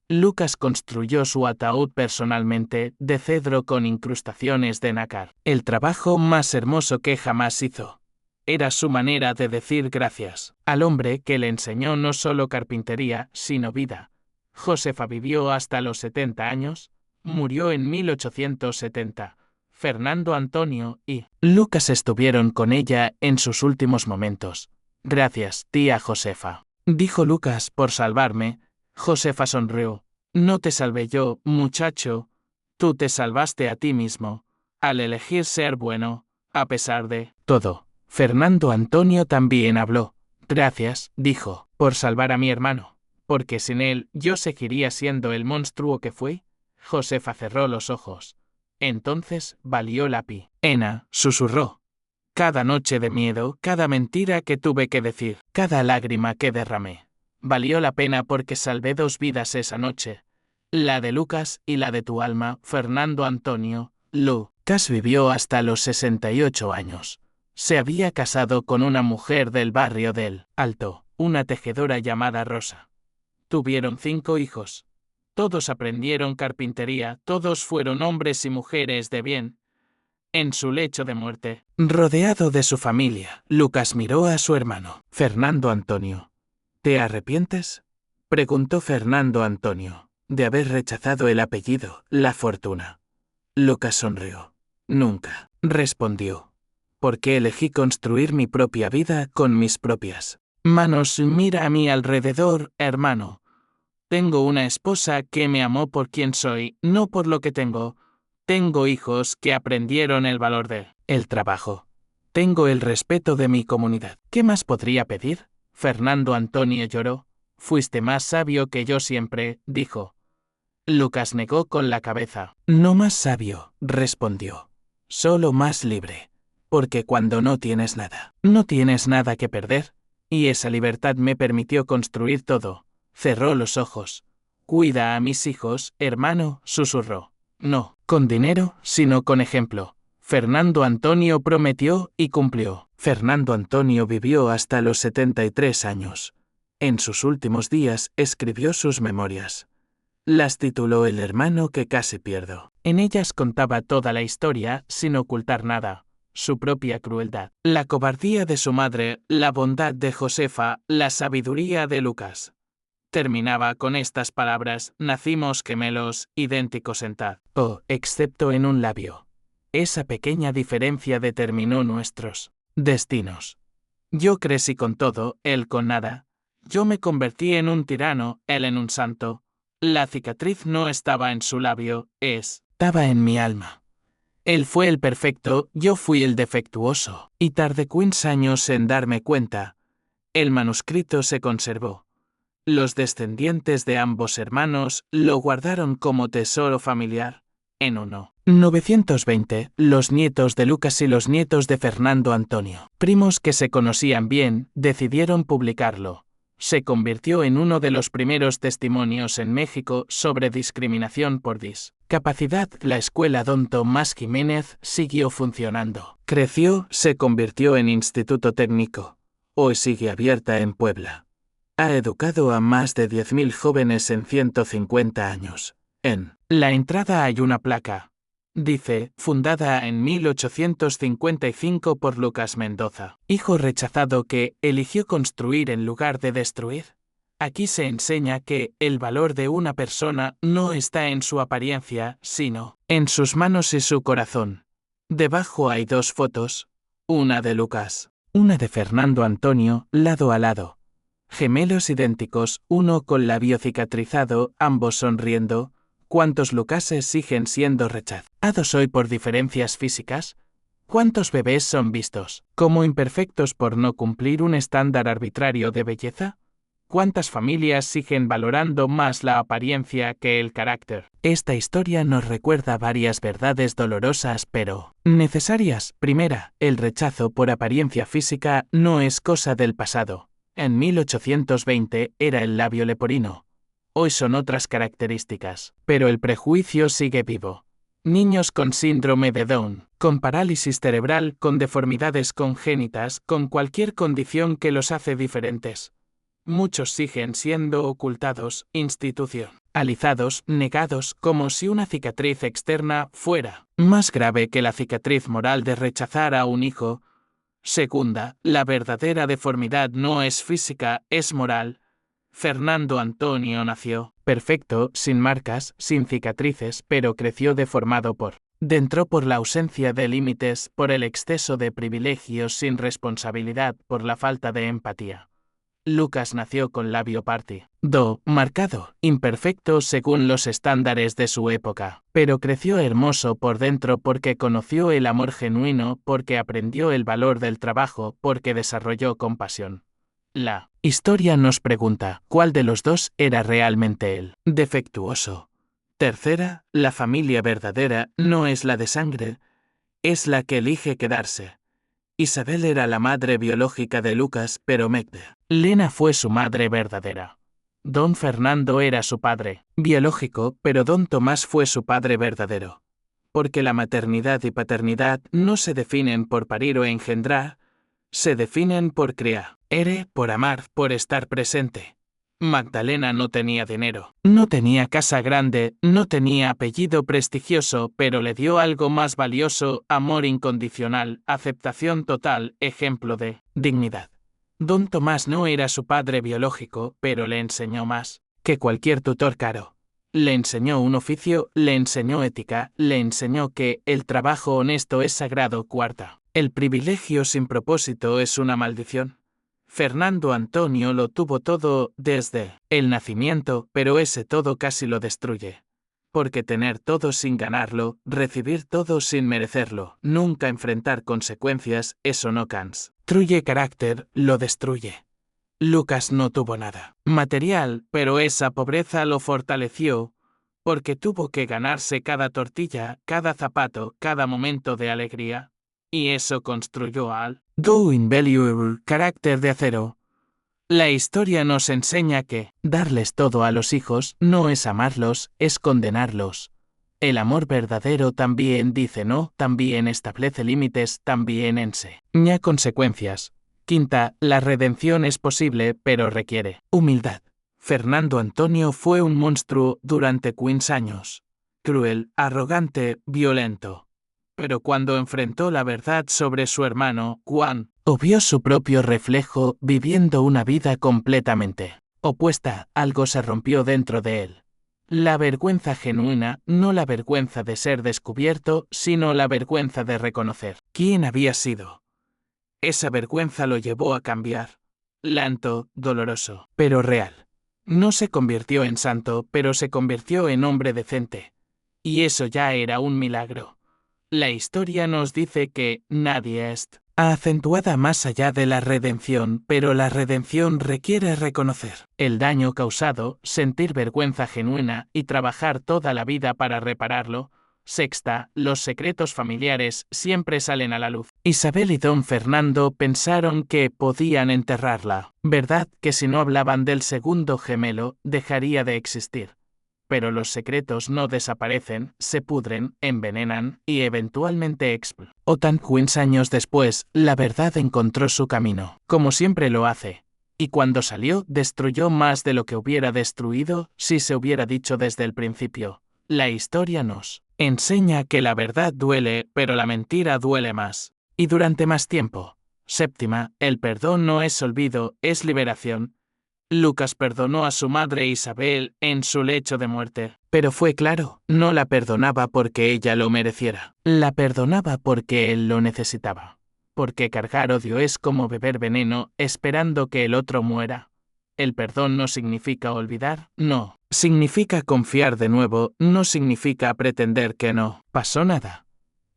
Lucas construyó su ataúd personalmente, de cedro con incrustaciones de nácar. El trabajo más hermoso que jamás hizo. Era su manera de decir gracias al hombre que le enseñó no solo carpintería, sino vida. Josefa vivió hasta los 70 años, murió en 1870. Fernando Antonio y Lucas estuvieron con ella en sus últimos momentos. Gracias, tía Josefa, dijo Lucas, por salvarme. Josefa sonrió. No te salvé yo, muchacho. Tú te salvaste a ti mismo, al elegir ser bueno, a pesar de todo. Fernando Antonio también habló. Gracias, dijo, por salvar a mi hermano. Porque sin él yo seguiría siendo el monstruo que fui. Josefa cerró los ojos. Entonces valió la pena, susurró. Cada noche de miedo, cada mentira que tuve que decir, cada lágrima que derramé. Valió la pena porque salvé 2 vidas esa noche. La de Lucas y la de tu alma, Fernando Antonio. Lucas vivió hasta los 68 años. Se había casado con una mujer del barrio del Alto, una tejedora llamada Rosa. Tuvieron 5 hijos. Todos aprendieron carpintería, todos fueron hombres y mujeres de bien. En su lecho de muerte, rodeado de su familia, Lucas miró a su hermano, Fernando Antonio. ¿Te arrepientes?, preguntó Fernando Antonio, de haber rechazado el apellido, la fortuna. Lucas sonrió. Nunca, respondió. Porque elegí construir mi propia vida con mis propias manos. Mira a mi alrededor, hermano. Tengo una esposa que me amó por quien soy, no por lo que tengo. Tengo hijos que aprendieron el valor del trabajo. Tengo el respeto de mi comunidad. ¿Qué más podría pedir? Fernando Antonio lloró. Fuiste más sabio que yo siempre, dijo. Lucas negó con la cabeza. No más sabio, respondió. Solo más libre. Porque cuando no tienes nada que perder, y esa libertad me permitió construir todo. Cerró los ojos. Cuida a mis hijos, hermano, susurró. No con dinero, sino con ejemplo. Fernando Antonio prometió y cumplió. Fernando Antonio vivió hasta los 73 años. En sus últimos días escribió sus memorias. Las tituló El hermano que casi pierdo. En ellas contaba toda la historia sin ocultar nada. Su propia crueldad, la cobardía de su madre, la bondad de Josefa, la sabiduría de Lucas. Terminaba con estas palabras: nacimos gemelos, idénticos en todo, excepto en un labio. Esa pequeña diferencia determinó nuestros destinos. Yo crecí con todo, él con nada. Yo me convertí en un tirano, él en un santo. La cicatriz no estaba en su labio, estaba en mi alma. Él fue el perfecto, yo fui el defectuoso, y tardé 15 años en darme cuenta. El manuscrito se conservó. Los descendientes de ambos hermanos lo guardaron como tesoro familiar. En 1920, los nietos de Lucas y los nietos de Fernando Antonio, primos que se conocían bien, decidieron publicarlo. Se convirtió en uno de los primeros testimonios en México sobre discriminación por discapacidad. La escuela Don Tomás Jiménez siguió funcionando. Creció, se convirtió en instituto técnico. Hoy sigue abierta en Puebla. Ha educado a más de 10.000 jóvenes en 150 años. En la entrada hay una placa. Dice, fundada en 1855 por Lucas Mendoza, hijo rechazado que eligió construir en lugar de destruir. Aquí se enseña que el valor de una persona no está en su apariencia, sino en sus manos y su corazón. Debajo hay dos fotos, una de Lucas, una de Fernando Antonio, lado a lado. Gemelos idénticos, uno con labio cicatrizado, ambos sonriendo. ¿Cuántos Lucases siguen siendo rechazados hoy por diferencias físicas? ¿Cuántos bebés son vistos como imperfectos por no cumplir un estándar arbitrario de belleza? ¿Cuántas familias siguen valorando más la apariencia que el carácter? Esta historia nos recuerda varias verdades dolorosas pero necesarias. Primera, el rechazo por apariencia física no es cosa del pasado. En 1820 era el labio leporino. Hoy son otras características, pero el prejuicio sigue vivo. Niños con síndrome de Down, con parálisis cerebral, con deformidades congénitas, con cualquier condición que los hace diferentes. Muchos siguen siendo ocultados, institucionalizados, negados, como si una cicatriz externa fuera más grave que la cicatriz moral de rechazar a un hijo. Segunda, la verdadera deformidad no es física, es moral. Fernando Antonio nació perfecto, sin marcas, sin cicatrices, pero creció deformado por dentro por la ausencia de límites, por el exceso de privilegios, sin responsabilidad, por la falta de empatía. Lucas nació con labio partido, marcado, imperfecto según los estándares de su época, pero creció hermoso por dentro porque conoció el amor genuino, porque aprendió el valor del trabajo, porque desarrolló compasión. La historia nos pregunta, ¿cuál de los dos era realmente el defectuoso? Tercera, la familia verdadera no es la de sangre, es la que elige quedarse. Isabel era la madre biológica de Lucas, pero Magdalena fue su madre verdadera. Don Fernando era su padre biológico, pero Don Tomás fue su padre verdadero. Porque la maternidad y paternidad no se definen por parir o engendrar, se definen por criar, por amar, por estar presente. Magdalena no tenía dinero, no tenía casa grande, no tenía apellido prestigioso, pero le dio algo más valioso: amor incondicional, aceptación total, ejemplo de dignidad. Don Tomás no era su padre biológico, pero le enseñó más que cualquier tutor caro. Le enseñó un oficio, le enseñó ética, le enseñó que el trabajo honesto es sagrado. Cuarta, el privilegio sin propósito es una maldición. Fernando Antonio lo tuvo todo desde el nacimiento, pero ese todo casi lo destruye. Porque tener todo sin ganarlo, recibir todo sin merecerlo, nunca enfrentar consecuencias, eso no construye carácter, lo destruye. Lucas no tuvo nada material, pero esa pobreza lo fortaleció, porque tuvo que ganarse cada tortilla, cada zapato, cada momento de alegría. Y eso construyó al invaluable carácter de acero. La historia nos enseña que darles todo a los hijos no es amarlos, es condenarlos. El amor verdadero también dice no, también establece límites, también enseña consecuencias. Quinta, la redención es posible, pero requiere humildad. Fernando Antonio fue un monstruo durante 15 años. Cruel, arrogante, violento. Pero cuando enfrentó la verdad sobre su hermano, Juan, vio su propio reflejo viviendo una vida completamente opuesta, algo se rompió dentro de él. La vergüenza genuina, no la vergüenza de ser descubierto, sino la vergüenza de reconocer quién había sido. Esa vergüenza lo llevó a cambiar. Lento, doloroso, pero real. No se convirtió en santo, pero se convirtió en hombre decente. Y eso ya era un milagro. La historia nos dice que nadie es acentuada más allá de la redención, pero la redención requiere reconocer el daño causado, sentir vergüenza genuina y trabajar toda la vida para repararlo. Sexta, los secretos familiares siempre salen a la luz. Isabel y don Fernando pensaron que podían enterrarla. ¿Verdad que si no hablaban del segundo gemelo, dejaría de existir? Pero los secretos no desaparecen, se pudren, envenenan y eventualmente explotan. Tan años después, la verdad encontró su camino, como siempre lo hace. Y cuando salió, destruyó más de lo que hubiera destruido si se hubiera dicho desde el principio. La historia nos enseña que la verdad duele, pero la mentira duele más. Y durante más tiempo. Séptima, el perdón no es olvido, es liberación. Lucas perdonó a su madre Isabel en su lecho de muerte. Pero fue claro, no la perdonaba porque ella lo mereciera. La perdonaba porque él lo necesitaba. Porque cargar odio es como beber veneno esperando que el otro muera. El perdón no significa olvidar, no. Significa confiar de nuevo, no significa pretender que no pasó nada.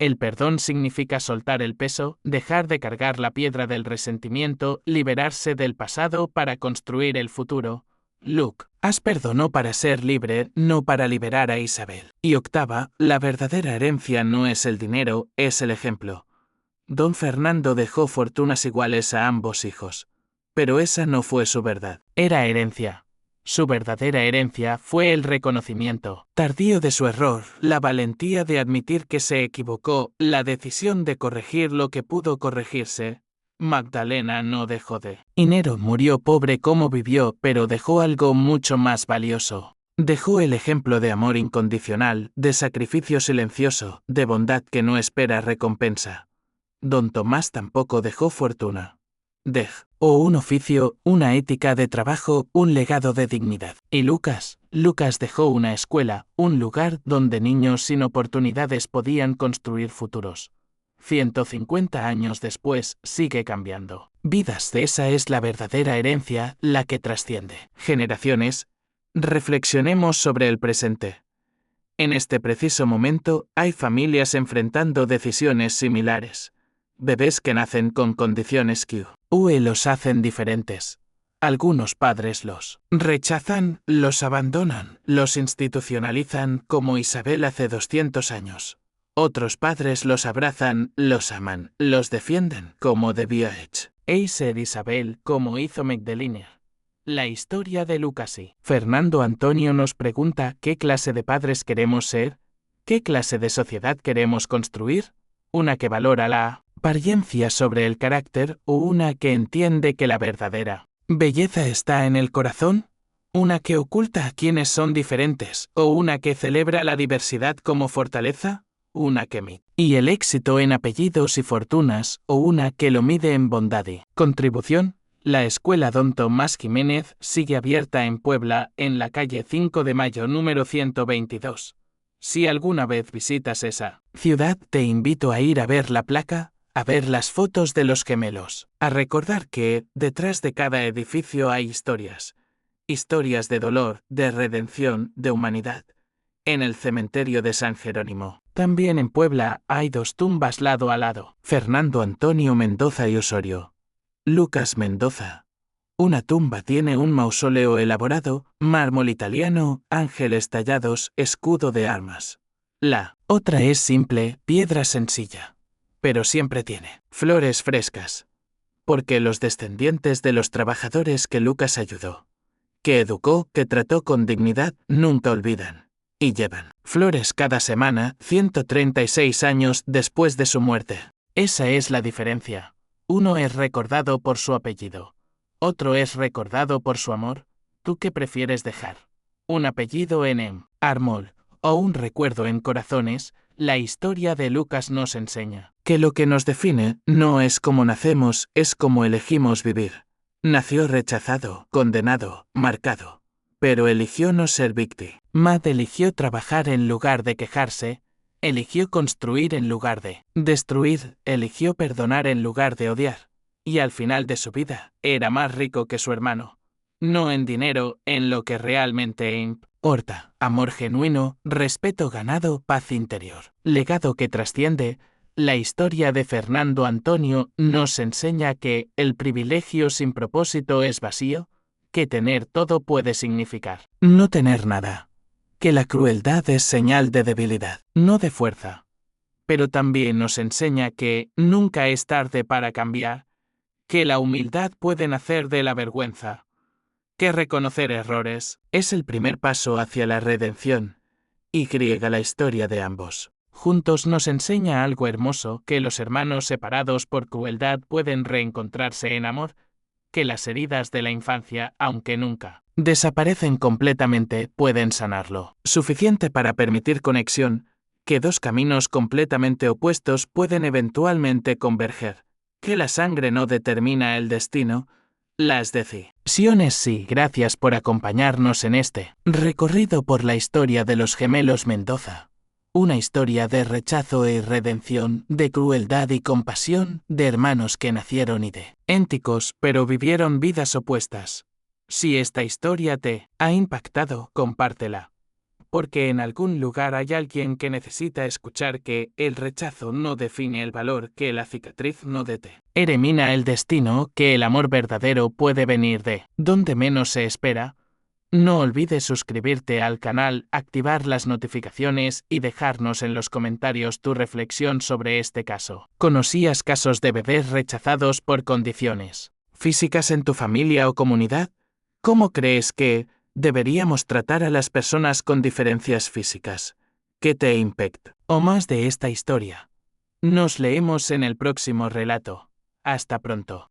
El perdón significa soltar el peso, dejar de cargar la piedra del resentimiento, liberarse del pasado para construir el futuro. Luke, has perdonó para ser libre, no para liberar a Isabel. Y octava, la verdadera herencia no es el dinero, es el ejemplo. Don Fernando dejó fortunas iguales a ambos hijos. Pero esa no fue su verdad. Era herencia. Su verdadera herencia fue el reconocimiento tardío de su error, la valentía de admitir que se equivocó, la decisión de corregir lo que pudo corregirse. Magdalena no dejó de. Inero murió pobre como vivió, pero dejó algo mucho más valioso. Dejó el ejemplo de amor incondicional, de sacrificio silencioso, de bondad que no espera recompensa. Don Tomás tampoco dejó fortuna. O un oficio, una ética de trabajo, un legado de dignidad. Y Lucas dejó una escuela, un lugar donde niños sin oportunidades podían construir futuros. 150 años después, sigue cambiando vidas. Esa es la verdadera herencia, la que trasciende generaciones. Reflexionemos sobre el presente. En este preciso momento, hay familias enfrentando decisiones similares. Bebés que nacen con condiciones que los hacen diferentes. Algunos padres los rechazan, los abandonan, los institucionalizan como Isabel hace 200 años. Otros padres los abrazan, los aman, los defienden como debió ser Isabel como hizo Magdalena. La historia de Lucas y Fernando Antonio nos pregunta qué clase de padres queremos ser, qué clase de sociedad queremos construir, una que valora la apariencia sobre el carácter o una que entiende que la verdadera belleza está en el corazón, una que oculta a quienes son diferentes o una que celebra la diversidad como fortaleza, una que mide y el éxito en apellidos y fortunas o una que lo mide en bondad y contribución. La escuela Don Tomás Jiménez sigue abierta en Puebla, en la calle 5 de Mayo número 122. Si alguna vez visitas esa ciudad, te invito a ir a ver la placa, a ver las fotos de los gemelos, a recordar que, detrás de cada edificio hay historias. Historias de dolor, de redención, de humanidad. En el cementerio de San Jerónimo, también en Puebla, hay 2 tumbas lado a lado. Fernando Antonio Mendoza y Osorio. Lucas Mendoza. Una tumba tiene un mausoleo elaborado, mármol italiano, ángeles tallados, escudo de armas. La otra es simple, piedra sencilla. Pero siempre tiene flores frescas. Porque los descendientes de los trabajadores que Lucas ayudó, que educó, que trató con dignidad, nunca olvidan. Y llevan flores cada semana, 136 años después de su muerte. Esa es la diferencia. Uno es recordado por su apellido. Otro es recordado por su amor. ¿Tú qué prefieres dejar? ¿Un apellido en mármol o un recuerdo en corazones? La historia de Lucas nos enseña que lo que nos define no es cómo nacemos, es cómo elegimos vivir. Nació rechazado, condenado, marcado. Pero eligió no ser víctima. Matt eligió trabajar en lugar de quejarse. Eligió construir en lugar de destruir, eligió perdonar en lugar de odiar. Y al final de su vida, era más rico que su hermano. No en dinero, en lo que realmente importa. Amor genuino, respeto ganado, paz interior. Legado que trasciende, La historia de Fernando Antonio nos enseña que el privilegio sin propósito es vacío, que tener todo puede significar no tener nada, que la crueldad es señal de debilidad, no de fuerza. Pero también nos enseña que nunca es tarde para cambiar, que la humildad puede nacer de la vergüenza, que reconocer errores es el primer paso hacia la redención, y griega la historia de ambos. Juntos nos enseña algo hermoso, que los hermanos separados por crueldad pueden reencontrarse en amor, que las heridas de la infancia, aunque nunca desaparecen completamente, pueden sanarlo. Suficiente para permitir conexión, que dos caminos completamente opuestos pueden eventualmente converger, que la sangre no determina el destino. Las decisiones sí. Gracias por acompañarnos en este recorrido por la historia de los gemelos Mendoza. Una historia de rechazo y redención, de crueldad y compasión, de hermanos que nacieron idénticos, pero vivieron vidas opuestas. Si esta historia te ha impactado, compártela. Porque en algún lugar hay alguien que necesita escuchar que el rechazo no define el valor, que la cicatriz no determina el destino, que el amor verdadero puede venir de donde menos se espera. No olvides suscribirte al canal, activar las notificaciones y dejarnos en los comentarios tu reflexión sobre este caso. ¿Conocías casos de bebés rechazados por condiciones físicas en tu familia o comunidad? ¿Cómo crees que deberíamos tratar a las personas con diferencias físicas? ¿Qué te impacta? O más de esta historia. Nos leemos en el próximo relato. Hasta pronto.